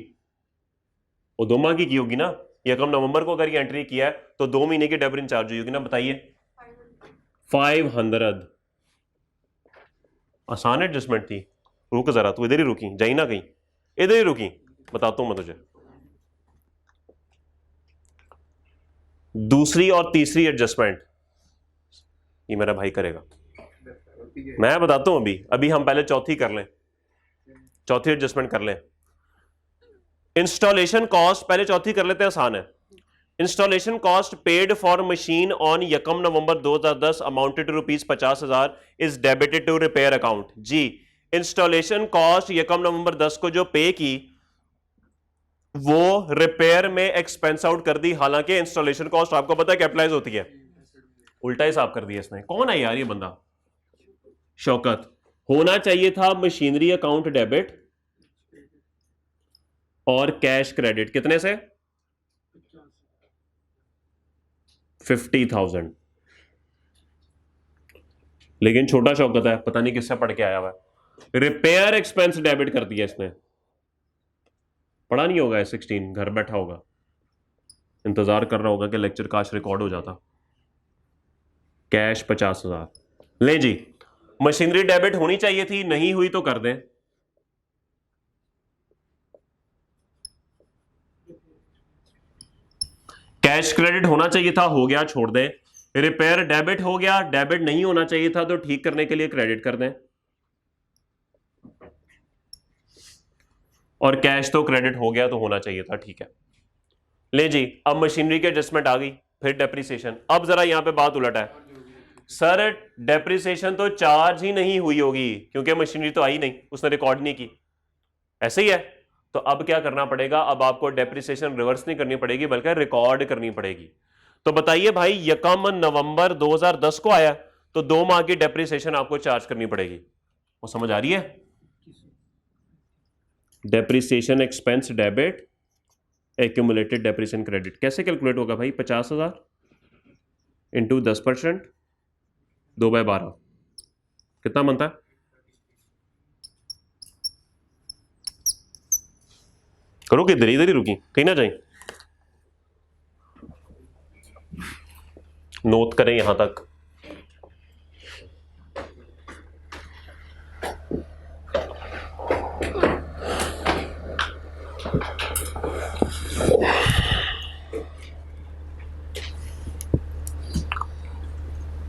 वो 2 माह की होगी ना। यकम नवंबर को अगर ये एंट्री किया है तो 2 महीने की डेबिट चार्ज हुई होगी ना, बताइए। 500। आसान एडजस्टमेंट थी। रुक जरा, तू इधर ही रुकी, जाई ना कहीं, इधर ही रुकी, बताता हूं मैं तुझे। दूसरी और तीसरी एडजस्टमेंट ये मेरा भाई करेगा, मैं बताता हूं। अभी हम पहले चौथी कर लें, चौथी एडजस्टमेंट कर लें। इंस्टॉलेशन कॉस्ट पहले चौथी कर लेते हैं, आसान है। Installation cost paid for machine on यकम November 2010 amounted to ₹50,000 is debited to repair account जी। इंस्टॉलेशन कॉस्ट यकम नवंबर 10 को जो पे की वो रिपेयर में एक्सपेंस आउट कर दी। हालांकि इंस्टॉलेशन कॉस्ट आपको पता है कैपिटलाइज होती है, उल्टा हिसाब कर दिया इसने। कौन है यार ये बंदा? शौकत। होना चाहिए था मशीनरी अकाउंट डेबिट और कैश क्रेडिट कितने से? 50,000। लेकिन छोटा शौकत है, पता नहीं किससे पढ़ के आया हुआ है, रिपेयर एक्सपेंस डेबिट कर दिया इसने। पढ़ा नहीं होगा 16, घर बैठा होगा, इंतजार कर रहा होगा कि लेक्चर काश रिकॉर्ड हो जाता। कैश 50,000। ले जी, मशीनरी डेबिट होनी चाहिए थी, नहीं हुई तो कर दें। कैश क्रेडिट होना चाहिए था, हो गया, छोड़ दें। रिपेयर डेबिट हो गया, डेबिट नहीं होना चाहिए था तो ठीक करने के लिए क्रेडिट कर दें। और कैश तो क्रेडिट हो गया, तो होना चाहिए था, ठीक है। ले जी, अब मशीनरी की एडजस्टमेंट आ गई, फिर डेप्रिसिएशन। अब जरा यहां पे बात उलट है सर, डेप्रिसिएशन तो चार्ज ही नहीं हुई होगी क्योंकि मशीनरी तो आई नहीं, उसने रिकॉर्ड नहीं की, ऐसे ही है। तो अब क्या करना पड़ेगा, अब आपको डेप्रिसिएशन रिवर्स नहीं करनी पड़ेगी बल्कि रिकॉर्ड करनी पड़ेगी। तो बताइए भाई, यकम नवंबर 2010 को आया तो 2 माह की डेप्रिसिएशन आपको चार्ज करनी पड़ेगी। वो समझ आ रही है? Depreciation expense debit, accumulated depreciation credit कैसे कैलकुलेट होगा भाई? 50,000 इंटू 10%, 2/12 कितना बनता है? करो कि इधर ही रुकी, कहीं ना जाए, नोट करें यहां तक।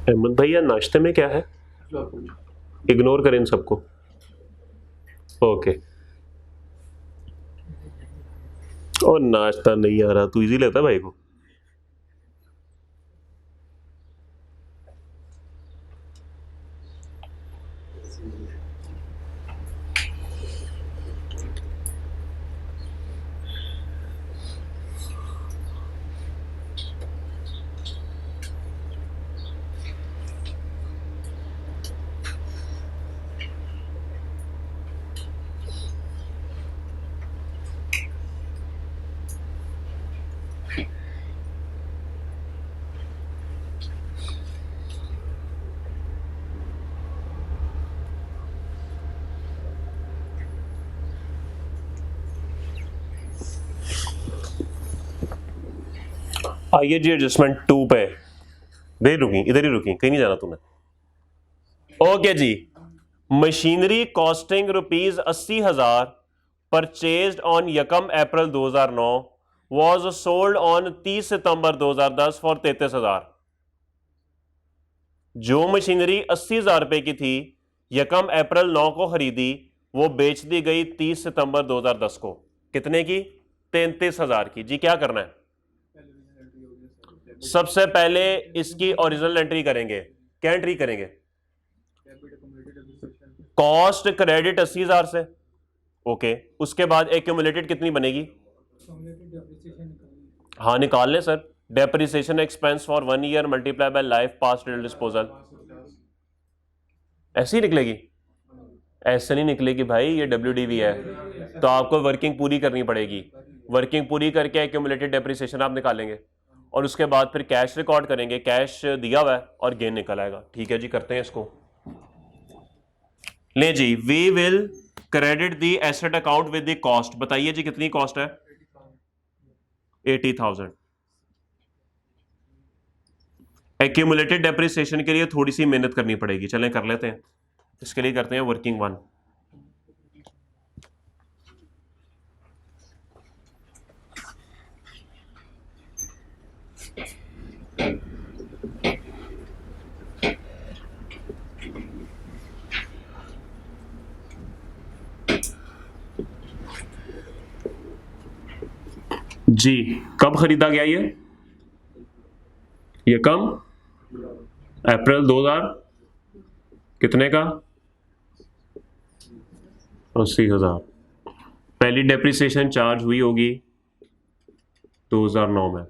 अहमद भैया नाश्ते में क्या है? इग्नोर करें इन सबको। ओके, और नाश्ता नहीं आ रहा, तू इजी लेता भाई को। आइए जी एडजस्टमेंट 2 पे, इधर ही रुकी, कहीं नहीं जाना तूने। ओके जी, मशीनरी कॉस्टिंग ₹80,000 परचेज्ड ऑन यकम April 2009 was sold on 30 September 2010 for 33,000। जो मशीनरी 80,000 रुपए की थी, यकम अप्रैल 9 को खरीदी, वो बेच दी गई 30 सितंबर 2010 को। कितने की? 33,000 की। जी क्या करना है? सबसे पहले इसकी ओरिजिनल एंट्री करेंगे। क्या एंट्री करेंगे? कॉस्ट क्रेडिट 80,000 से, ओके। उसके बाद एक्यूमुलेटेड कितनी बनेगी? हाँ निकाल ले sir. Depreciation expense for 1 year multiply by life past disposal, ऐसी ही निकलेगी? ऐसे नहीं निकलेगी भाई, ये WDV है, तो आपको वर्किंग पूरी करनी पड़ेगी। वर्किंग पूरी करके एक्यूमुलेटेड डेप्रिसिएशन आप निकालेंगे और उसके बाद फिर कैश रिकॉर्ड करेंगे। कैश दिया हुआ है और गेन निकल आएगा। ठीक है जी, करते हैं इसको। ले जी, we will credit the asset account with the cost. बताइए जी कितनी कॉस्ट है? 80,000। एक्यूमुलेटेड डेप्रिसिएशन के लिए थोड़ी सी मेहनत करनी पड़ेगी, चलें कर लेते हैं। इसके लिए करते हैं वर्किंग 1। जी कब खरीदा गया ये कम? अप्रैल 2000 कितने का? 80,000। पहली डेप्रिसिएशन चार्ज हुई होगी 2009 में।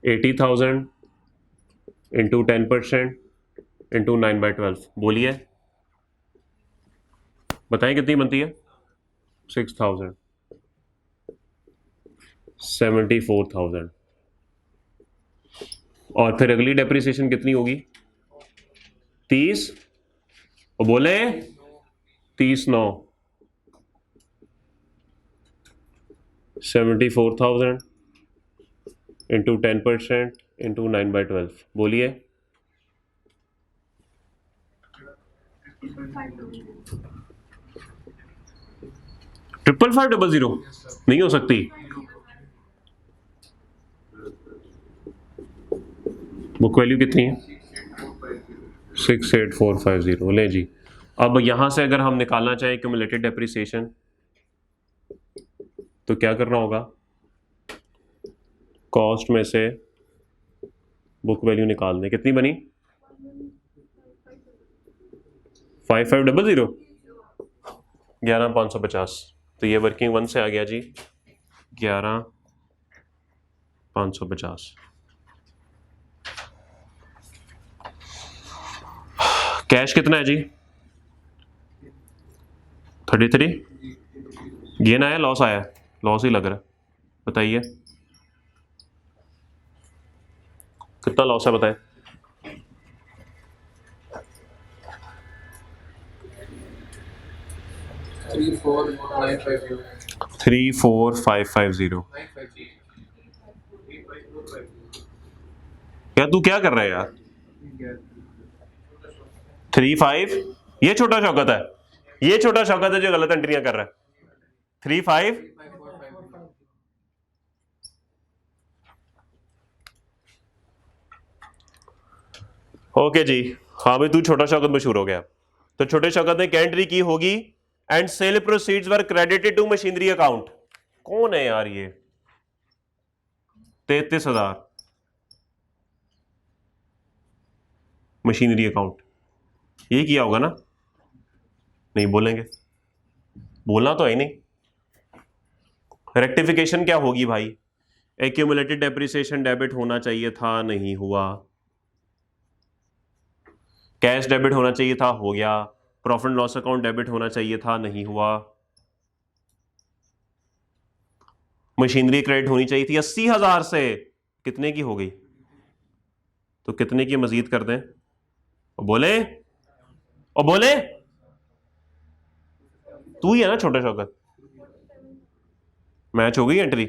80,000 इंटू 10% इंटू 9/12, बोलिए बताएं कितनी बनती है? 6,000, 74,000। और फिर अगली डेप्रिसिएशन कितनी होगी? 30, और बोले 30/9, 74,000 इंटू 10% इंटू 9/12, बोलिए। 55500 नहीं हो सकती। बुक वैल्यू कितनी है? 68450। ले जी, अब यहां से अगर हम निकालना चाहें क्यूमुलेटेड डेप्रिसिएशन, तो क्या करना होगा, कॉस्ट में से बुक वैल्यू निकाल दें। कितनी बनी, 5500, 11550। तो ये वर्किंग वन से आ गया जी 11550। कैश कितना है जी, 33। गेन आया लॉस आया, लॉस ही लग रहा है, बताइए कितना लॉस है, बताएं। 34550। क्या तू क्या कर रहा है यार, 35, ये छोटा शौकत है, ये छोटा शौकत है जो गलत एंट्रियां कर रहा है। 35, ओके जी। हाँ भाई तू छोटा शौकत मशहूर हो गया। तो छोटे शौकत ने क्या एंट्री की होगी, and sale proceeds were credited to machinery account. कौन है यार ये, 33,000 मशीनरी अकाउंट, ये किया होगा ना, नहीं बोलेंगे, बोलना तो है ही नहीं। रेक्टिफिकेशन क्या होगी भाई, एक्यूमुलेटेड डेप्रिसिएशन डेबिट होना चाहिए था, नहीं हुआ। कैश डेबिट होना चाहिए था, हो गया। प्रॉफिट लॉस अकाउंट डेबिट होना चाहिए था, नहीं हुआ। मशीनरी क्रेडिट होनी चाहिए थी 80,000 से, कितने की हो गई, तो कितने की मजीद कर दें, और बोले, और बोले तू ही है ना छोटा शौकत। मैच हो गई एंट्री,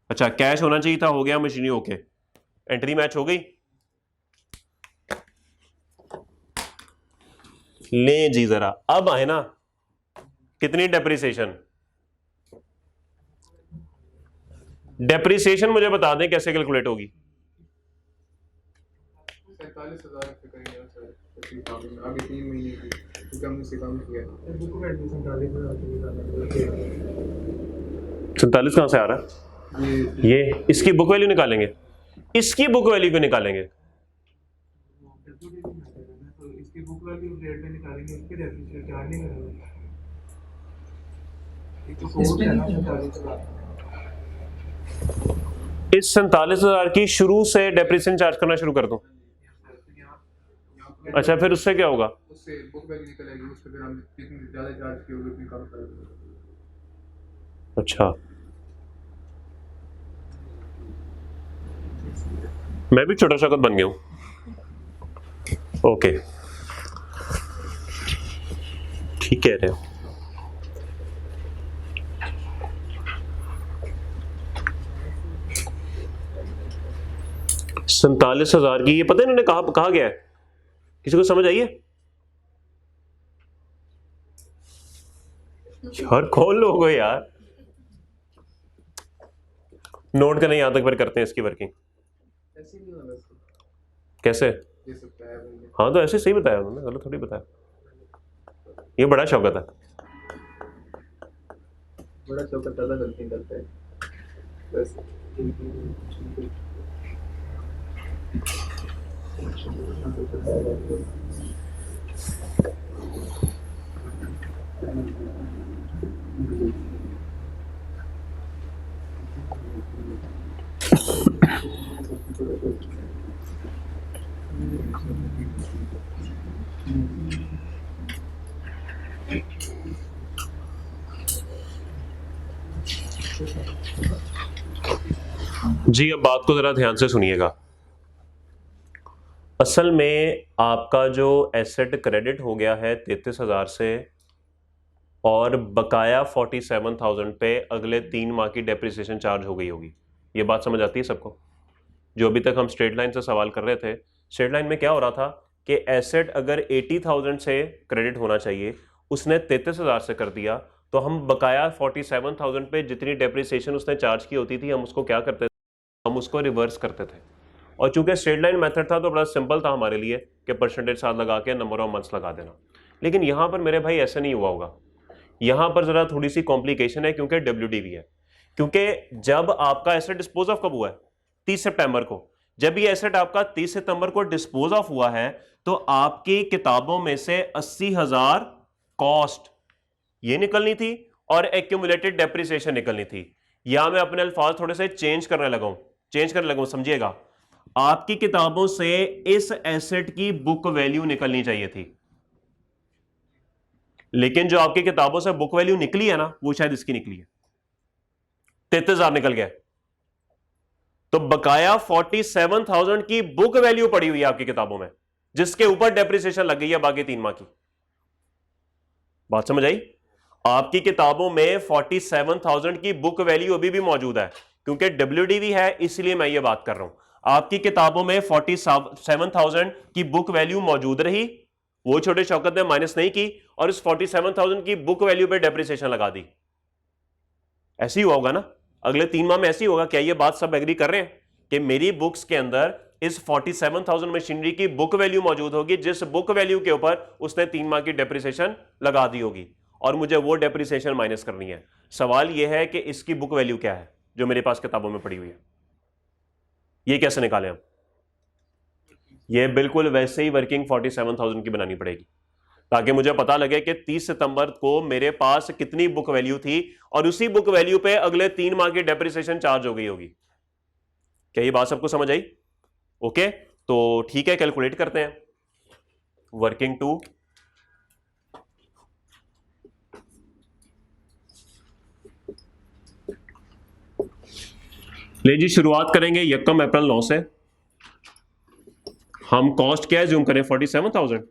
अच्छा कैश होना चाहिए था, हो गया, मशीनरी ओके, एंट्री मैच हो गई। ले जी जरा, अब आए ना कितनी डेप्रिसिएशन, डेप्रिसिएशन मुझे बता दें कैसे कैलकुलेट होगी। 47 कहां से आ रहा है, ये इसकी बुक वैल्यू निकालेंगे, इसकी बुक वैल्यू क्यों निकालेंगे, इस 47,000 की शुरू से डेप्रिसिएशन चार्ज करना शुरू कर दो। अच्छा फिर उससे क्या होगा, उससे बुक वैल्यू निकलेगी, उससे फिर हम जितनी ज्यादा चार्ज की होगी उतनी कम करेंगे। अच्छा मैं भी छोटा शौकत बन गया हूं, ओके ठीक कह रहे हो। सैंतालीस हजार की, ये पता है इन्होंने कहा गया है, किसी को समझ आई है यार, कौन लोग हो यार, नोट करने यहां तक फिर करते हैं इसकी वर्किंग कैसे, हाँ तो ऐसे सही बताया उन्होंने, गलत थोड़ी बताया, ये बड़ा शौकत है, बड़ा शौकत ज्यादा गलती करता है बस। जी अब बात को जरा ध्यान से सुनिएगा। असल में आपका जो एसेट क्रेडिट हो गया है 33,000 से, और बकाया 47,000 पे अगले 3 माह की डेप्रिसिएशन चार्ज हो गई होगी। ये बात समझ आती है सबको, जो अभी तक हम स्ट्रेट लाइन से सवाल कर रहे थे, स्ट्रेट लाइन में क्या हो रहा था कि एसेट अगर 80,000 से क्रेडिट होना चाहिए, उसने 33,000 से कर दिया, तो हम बकाया 47,000 पे जितनी डेप्रिसिएशन उसने चार्ज की होती थी, हम उसको क्या करते थे, हम उसको रिवर्स करते थे। और चूंकि स्ट्रेट लाइन मेथड था तो बड़ा सिंपल था हमारे लिए कि परसेंटेज साथ लगा के नंबर ऑफ मंथ्स लगा देना। लेकिन यहाँ पर मेरे भाई ऐसा नहीं हुआ होगा, यहाँ पर ज़रा थोड़ी सी कॉम्प्लिकेशन है क्योंकि WDV है। क्योंकि जब आपका एसेट डिस्पोज ऑफ कब हुआ है, 30 सितंबर को, जब ये एसेट आपका 30 सितंबर को डिस्पोज ऑफ हुआ है तो आपकी किताबों में से 80,000 कॉस्ट ये निकलनी थी और एक्यूमुलेटेड डेप्रिसिएशन निकलनी थी। या मैं अपने अल्फाज थोड़े से चेंज करने लगा हूं, समझिएगा। आपकी किताबों से इस एसेट की बुक वैल्यू निकलनी चाहिए थी, लेकिन जो आपकी किताबों से बुक वैल्यू निकली है ना, वो शायद इसकी निकली है, 33,000 निकल गया। तो बकाया 47,000 की बुक वैल्यू पड़ी हुई है आपकी किताबों में, जिसके ऊपर डेप्रिसिएशन लग गई है बाकी 3 माह की। बात समझ आई? आपकी किताबों में 47,000 की बुक वैल्यू अभी भी मौजूद है, क्योंकि WDV है, इसलिए मैं ये बात कर रहा हूं। आपकी किताबों में 47,000 की बुक वैल्यू मौजूद रही, वो छोटे शौकत ने माइनस नहीं की, और इस 47,000 की बुक वैल्यू पे डेप्रिसिएशन लगा दी। ऐसे ही होगा ना, अगले 3 माह में ऐसे ही होगा। क्या ये बात सब एग्री कर रहे हैं कि मेरी बुक्स के अंदर इस 47,000 मशीनरी की बुक वैल्यू मौजूद होगी, जिस बुक वैल्यू के ऊपर उसने 3 माह की डेप्रिसिएशन लगा दी होगी, और मुझे वो डेप्रिसिएशन माइनस करनी है। सवाल यह है कि इसकी बुक वैल्यू क्या है जो मेरे पास किताबों में पड़ी हुई है, ये कैसे निकालें हम? ये बिल्कुल वैसे ही वर्किंग 47,000 की बनानी पड़ेगी, ताकि मुझे पता लगे कि 30 सितंबर को मेरे पास कितनी बुक वैल्यू थी, और उसी बुक वैल्यू पे अगले 3 माह की डेप्रिसिएशन चार्ज हो गई होगी। क्या ये बात सबको समझ आई? ओके, तो ठीक है, कैलकुलेट करते हैं। वर्किंग 2, ले जी, शुरुआत करेंगे 1 अप्रैल 9 से। हम कॉस्ट क्या एज्यूम करें? 47,000।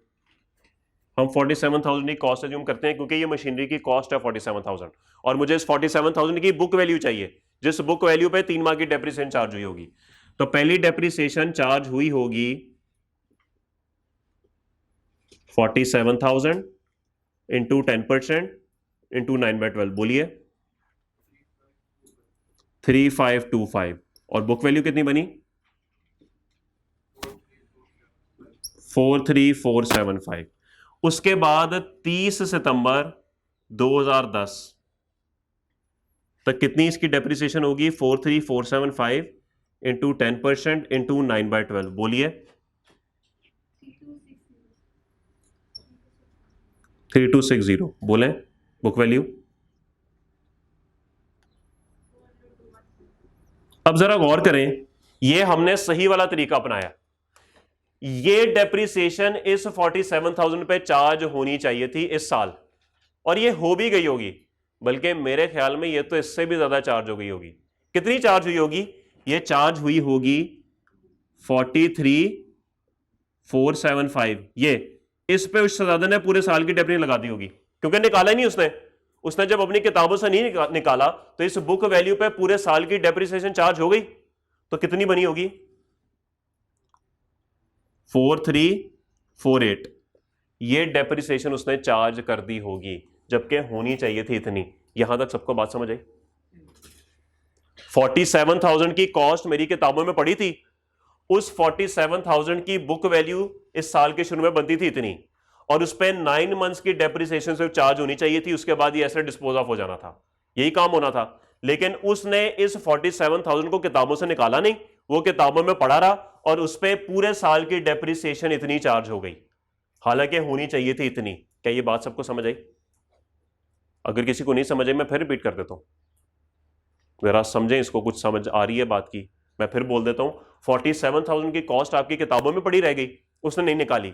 हम 47,000 की कॉस्ट एज्यूम करते हैं, क्योंकि ये मशीनरी की कॉस्ट है 47,000, और मुझे इस 47,000 की बुक वैल्यू चाहिए, जिस बुक वैल्यू पे 3 माह की डेप्रिसिएशन चार्ज हुई होगी। तो पहली डेप्रिसिएशन चार्ज हुई होगी 47,000 इंटू 10% इंटू 9/12, बोलिए 3525, और बुक वैल्यू कितनी बनी? 43475। उसके बाद 30 सितंबर 2010 तक कितनी इसकी डेप्रिसिएशन होगी? 43475 इंटू 10% इंटू 9/12, बोलिए 3260, बोले बुक वैल्यू। अब जरा गौर करें, ये हमने सही वाला तरीका अपनाया। ये डेप्रिसिएशन इस 47,000 पे चार्ज होनी चाहिए थी इस साल, और ये हो भी गई होगी, बल्कि मेरे ख्याल में ये तो इससे भी ज्यादा चार्ज हो गई होगी। कितनी चार्ज हुई होगी? ये चार्ज हुई होगी 43,475। ये इस पे उस शहजादे ने पूरे साल की डेप्रिसिएशन लगा दी होगी, क्योंकि निकाला ही नहीं उसने जब अपनी किताबों से नहीं निकाला, तो इस बुक वैल्यू पे पूरे साल की डेप्रिसिएशन चार्ज हो गई। तो कितनी बनी होगी? 4348। ये डेप्रिसिएशन उसने चार्ज कर दी होगी, जबकि होनी चाहिए थी इतनी। यहां तक सबको बात समझ आई? 47,000 की कॉस्ट मेरी किताबों में पड़ी थी, उस 47,000 की बुक वैल्यू इस साल के शुरू में बनती थी इतनी, और उस पर 9 मंथ्स की डेप्रिसिएशन से चार्ज होनी चाहिए थी। उसके बाद ये एसेट डिस्पोज ऑफ हो जाना था, यही काम होना था। लेकिन उसने इस 47,000 को किताबों से निकाला नहीं, वो किताबों में पड़ा रहा, और उस पर पूरे साल की डेप्रिसिएशन इतनी चार्ज हो गई, हालांकि होनी चाहिए थी इतनी। क्या ये बात सबको समझ आई? अगर किसी को नहीं समझ आई, मैं फिर रिपीट कर देता हूं, जरा समझें इसको, कुछ समझ आ रही है बात की। मैं फिर बोल देता हूं, 47,000 की कॉस्ट आपकी किताबों में पड़ी रह गई, उसने नहीं निकाली।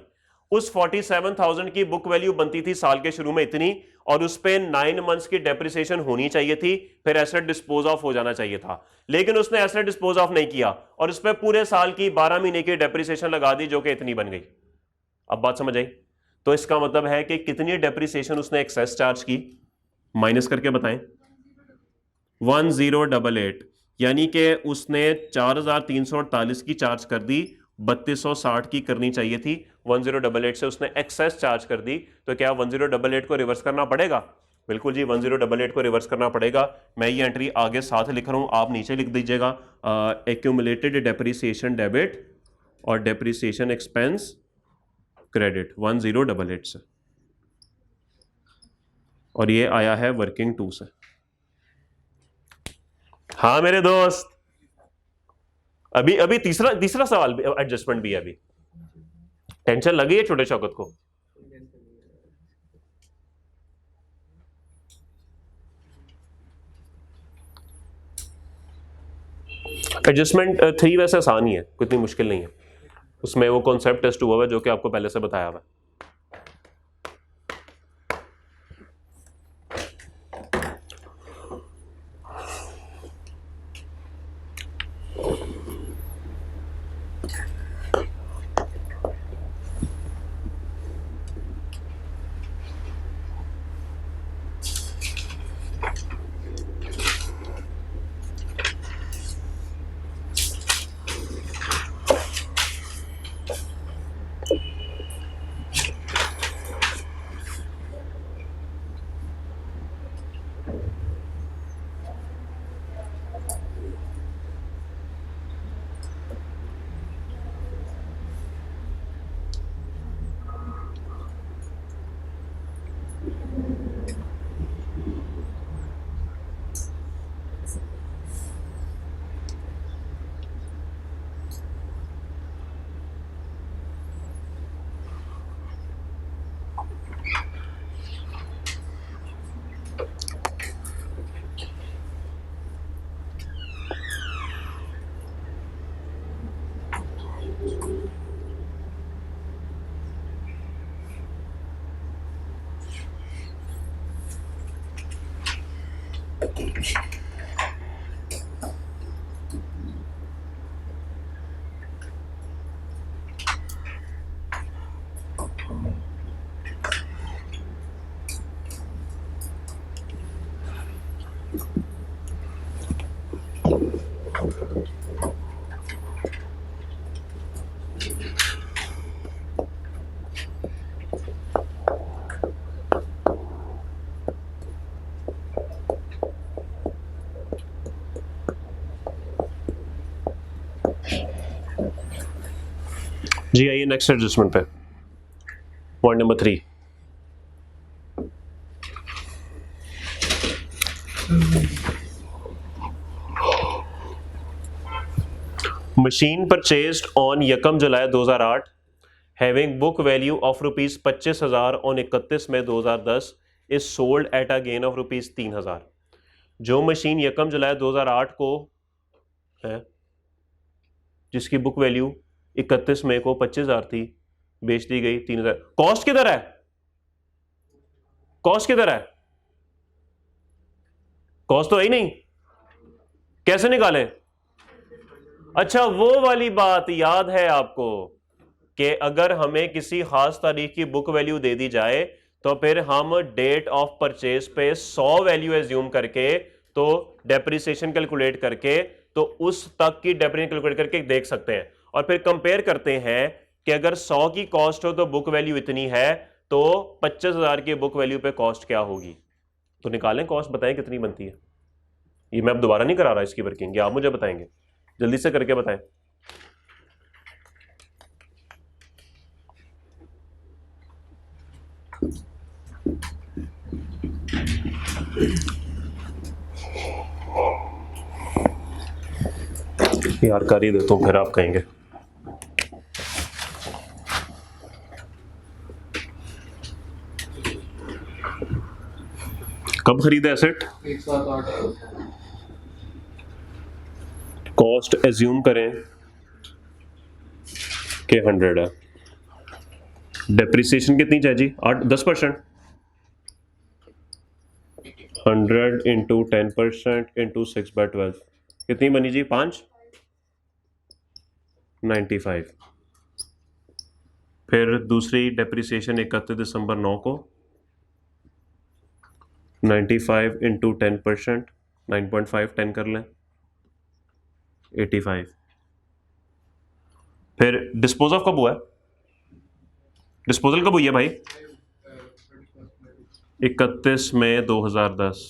उस 47,000 की बुक वैल्यू बनती थी साल के शुरू में इतनी, और उस पे 9 मंथ्स की डेप्रिसिएशन होनी चाहिए थी, फिर एसेट डिस्पोज ऑफ हो जाना चाहिए था। लेकिन उसने एसेट डिस्पोज ऑफ नहीं किया, और उस पे पूरे साल की 12 महीने की डेप्रिसिएशन लगा दी, जो कि इतनी बन गई। अब बात समझ आई? तो इसका मतलब है कि कितनी डेप्रिसिएशन उसने एक्सेस चार्ज की, माइनस करके बताएं। 1088, यानी कि उसने 4,348 की चार्ज कर दी, 3,260 की करनी चाहिए थी। 1088 से उसने एक्सेस चार्ज कर दी, तो क्या 1088 को रिवर्स करना पड़ेगा? बिल्कुल जी, 1088 को रिवर्स करना पड़ेगा। मैं ये एंट्री आगे साथ लिख रहा हूं, आप नीचे लिख दीजिएगा, एक्यूमुलेटेड डेप्रिसिएशन डेबिट और डेप्रिसिएशन एक्सपेंस क्रेडिट 1088 से, और ये आया है वर्किंग 2 से। हाँ मेरे दोस्त, अभी अभी तीसरा तीसरा सवाल भी एडजस्टमेंट भी है अभी। टेंशन लगी है छोटे शौकत को? एडजस्टमेंट 3 वैसे आसान ही है, कोई इतनी मुश्किल नहीं है। उसमें वो कॉन्सेप्ट टेस्ट हुआ हुआ है जो कि आपको पहले से बताया हुआ है। जी आइए नेक्स्ट एडजस्टमेंट पे, point number 3। Machine purchased on 1 July 2008 having book value of rupees 25,000 ऑन 31 May 2010 is sold at a gain of rupees 3,000। जो मशीन 1 जुलाई 2008 को है, जिसकी बुक वैल्यू 31 मई को 25,000 थी, बेच दी गई 3,000। कॉस्ट किधर है? कॉस्ट किधर है? कॉस्ट तो है ही नहीं, कैसे निकालें? अच्छा वो वाली बात याद है आपको कि अगर हमें किसी खास तारीख की बुक वैल्यू दे दी जाए तो फिर हम डेट ऑफ परचेज पे 100 वैल्यू एज्यूम करके, तो डेप्रिसिएशन कैलकुलेट करके, तो उस तक की डेप्रिसिएशन कैलकुलेट करके देख सकते हैं और फिर कंपेयर करते हैं कि अगर 100 की कॉस्ट हो तो बुक वैल्यू इतनी है, तो 25,000 की बुक वैल्यू पे कॉस्ट क्या होगी। तो निकालें कॉस्ट, बताएं कितनी बनती है। ये मैं अब दोबारा नहीं करा रहा इसकी वर्किंग, आप मुझे बताएंगे, जल्दी से करके बताएं। यार कर ही देता हूं, फिर आप कहेंगे। कब खरीदा एसेट? 108। कॉस्ट एज्यूम करें कि 100 है। डेप्रिसिएशन कितनी चाहिए जी? 10%। 100 इंटू 10% इंटू 6/12 कितनी बनी जी? 5, 95। फिर दूसरी डेप्रिसिएशन 31 दिसंबर 9 को 95 इंटू 10%, 9.5 10 कर लें, 85। फिर डिस्पोज ऑफ कब हुआ है? डिस्पोजल कब हुई है भाई? 31 मई 2010।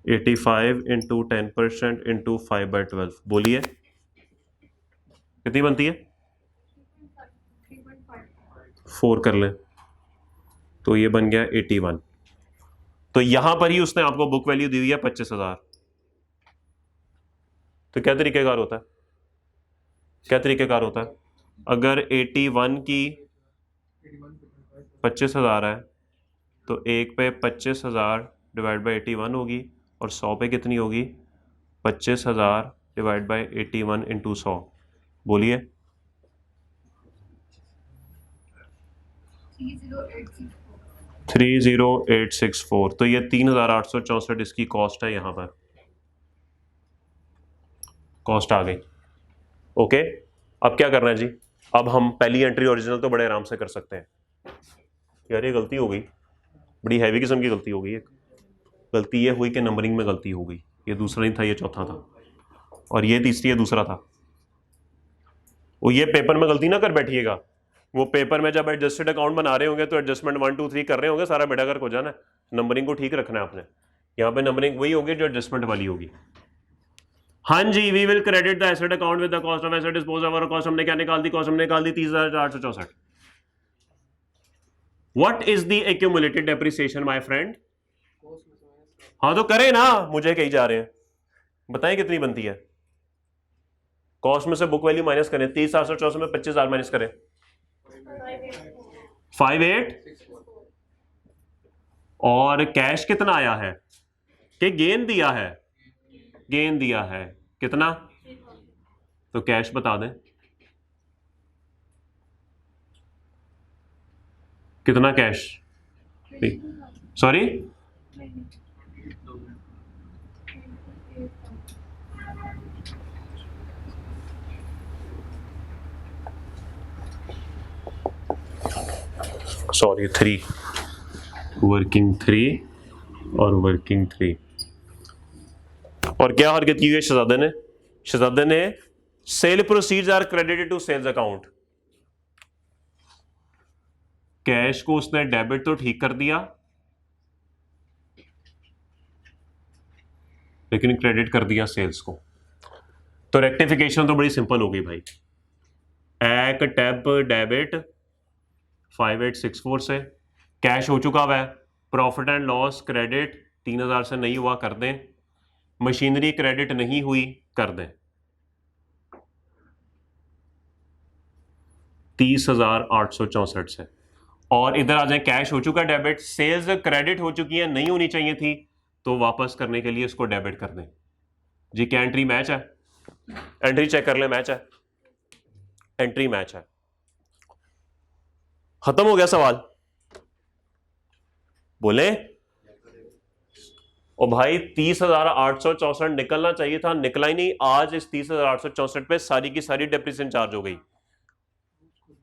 85 इंटू 10% इंटू 5/12 बोलिए कितनी बनती है? 4 कर लें, तो ये बन गया 81। तो यहां पर ही उसने आपको बुक वैल्यू दी हुई है 25,000। तो क्या तरीकेकार होता है, क्या तरीकेकार होता है? अगर 81 की 25,000 है तो एक पे 25,000 डिवाइड बाई 81 होगी, और 100 पे कितनी होगी? 25,000 डिवाइड बाई 81 इंटू 100। बोलिए 30864। तो ये 3,864 इसकी कॉस्ट है, यहां पर कॉस्ट आ गई। ओके, अब क्या करना है जी? अब हम पहली एंट्री ओरिजिनल तो बड़े आराम से कर सकते हैं। यार ये गलती हो गई, बड़ी हैवी किस्म की गलती हो गई। एक गलती ये हुई कि नंबरिंग में गलती हो गई, ये दूसरा नहीं था, ये चौथा था, और ये तीसरी, ये दूसरा था। वो ये पेपर में गलती ना कर बैठिएगा, वो पेपर में जब एडजस्टेड अकाउंट बना रहे होंगे तो एडजस्टमेंट 1 2 3 कर रहे होंगे, सारा बेड़ा गर्क हो जाना है। नंबरिंग को ठीक रखना है आपने। यहाँ पे नंबरिंग वही होगी जो एडजस्टमेंट वाली होगी। हाँ जी, we will credit the asset account with the cost of asset dispose of. Cost हमने क्या निकाल दी? कॉस्ट हमने निकाल दी 30,864। What is the accumulated depreciation my friend? हाँ तो करें ना, मुझे कही जा रहे हैं, बताएं कितनी बनती है? कॉस्ट में से बुक वैल्यू माइनस करें, 30,864 में 25,000 माइनस करें, 58। और कैश कितना आया है कि गेन दिया है? गेन दिया है कितना? तो कैश बता दें कितना कैश? सॉरी, सॉरी 3, वर्किंग 3 और वर्किंग 3। और क्या हरकत की हुई है शहजादे ने? शहजादे ने sale proceeds are credited to sales account. Cash को उसने डेबिट तो ठीक कर दिया, लेकिन क्रेडिट कर दिया सेल्स को। तो रेक्टिफिकेशन तो बड़ी सिंपल हो गई भाई। एक टैब डेबिट 5864 से कैश हो चुका हुआ है, प्रॉफिट एंड लॉस क्रेडिट 3,000 से नहीं हुआ कर दें, मशीनरी क्रेडिट नहीं हुई कर दें, 30,864 से। और इधर आ जाए, कैश हो चुका डेबिट, सेल्स क्रेडिट हो चुकी है, नहीं होनी चाहिए थी, तो वापस करने के लिए इसको डेबिट कर दें। जी क्या एंट्री मैच है? एंट्री चेक कर ले, मैच है, एंट्री मैच है। खत्म हो गया सवाल? बोले ओ भाई 30,864 निकलना चाहिए था, निकला ही नहीं। आज इस 30,864 पे सारी की सारी डेप्रिसिएशन चार्ज हो गई।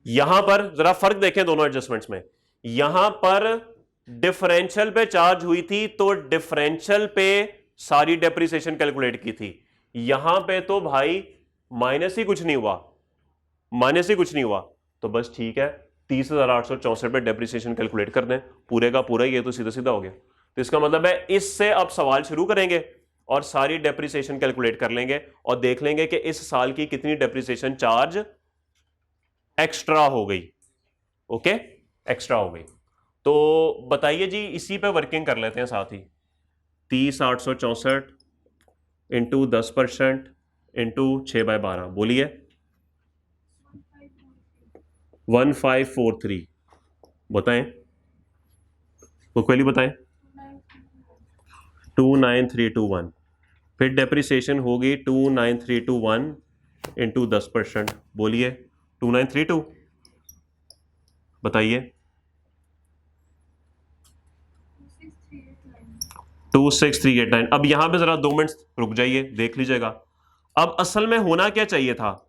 यहां पर जरा फर्क देखें दोनों एडजस्टमेंट्स में। यहां पर डिफरेंशियल पे चार्ज हुई थी तो डिफरेंशियल पे सारी डेप्रिसिएशन कैलकुलेट की थी। यहां पे तो भाई माइनस ही कुछ नहीं हुआ, माइनस ही कुछ नहीं हुआ। तो बस ठीक है, 30,864 पे डेप्रिसिएशन कैलकुलेट कर दें, पूरे का पूरा, ये तो सीधा सीधा हो गया। तो इसका मतलब है इससे अब सवाल शुरू करेंगे और सारी डेप्रिसिएशन कैलकुलेट कर लेंगे और देख लेंगे कि इस साल की कितनी डेप्रिसिएशन चार्ज एक्स्ट्रा हो गई। ओके, एक्स्ट्रा हो गई। तो बताइए जी, इसी पे वर्किंग कर लेते हैं साथ ही। 30,864 इंटू 10% इंटू 6/12, बोलिए 1543। बताएं, बुक वैल्यू बताएं। 29321। फिर डेप्रिसिएशन होगी 29321 इंटू 10%, बोलिए 2932। बताइए 26389। अब यहां पे जरा 2 मिनट रुक जाइए, देख लीजिएगा। अब असल में होना क्या चाहिए था?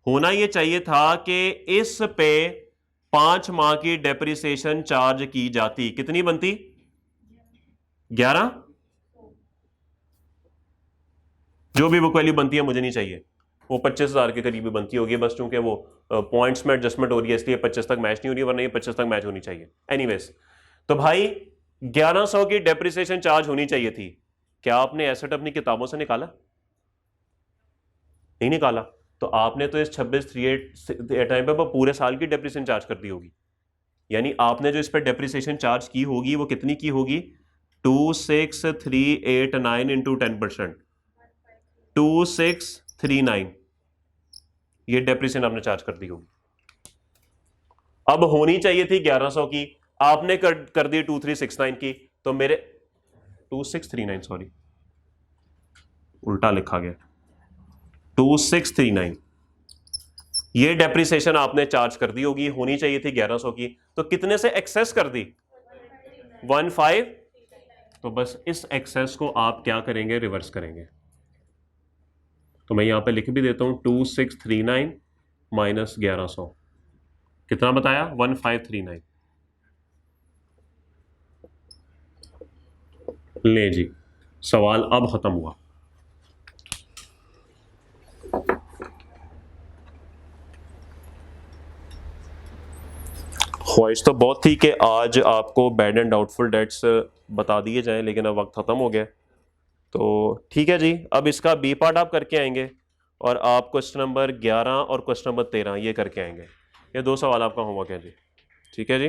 होना यह चाहिए था कि इस पे 5 माह की डेप्रिसिएशन चार्ज की जाती। कितनी बनती? 11। जो भी बुक वैल्यू बनती है मुझे नहीं चाहिए, वो 25,000 के करीब बनती होगी, बस चूंकि वो पॉइंट्स में एडजस्टमेंट हो रही है इसलिए 25 तक मैच नहीं हो रही, वरना ये 25 तक मैच होनी चाहिए। एनीवेज, तो भाई 1100 की डेप्रिसिएशन चार्ज होनी चाहिए थी। क्या आपने एसेट अपनी किताबों से निकाला? नहीं निकाला। तो आपने तो इस 2638 टाइम पे पूरे साल की डेप्रिसिएशन चार्ज कर दी होगी। यानी आपने जो इस पर डेप्रिसिएशन चार्ज की होगी वो कितनी की होगी? 26,389 इंटू 10%, 26 2639 ये डेप्रिसिएशन आपने चार्ज कर दी होगी। अब होनी चाहिए थी 1100 की, आपने कर दी 2369 की, तो मेरे 2639 सॉरी उल्टा लिखा गया 2639 ये डेप्रिसिएशन आपने चार्ज कर दी होगी, होनी चाहिए थी 1100 की, तो कितने से एक्सेस कर दी 15। तो बस इस एक्सेस को आप क्या करेंगे, रिवर्स करेंगे। तो मैं यहां पे लिख भी देता हूं 2639 माइनस 1100 कितना बताया 1539। ले जी, सवाल अब खत्म हुआ। ख्वाहिश तो बहुत थी कि आज आपको बैड एंड डाउटफुल डेट्स बता दिए जाएं, लेकिन अब वक्त ख़त्म हो गया। तो ठीक है जी, अब इसका बी पार्ट आप करके आएंगे और आप क्वेश्चन नंबर 11 और क्वेश्चन नंबर 13 ये करके आएंगे। ये 2 सवाल आपका होमवर्क है जी। ठीक है जी,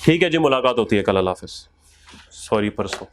ठीक है जी, मुलाकात होती है कल। अल्लाह हाफिज़, सॉरी परसों।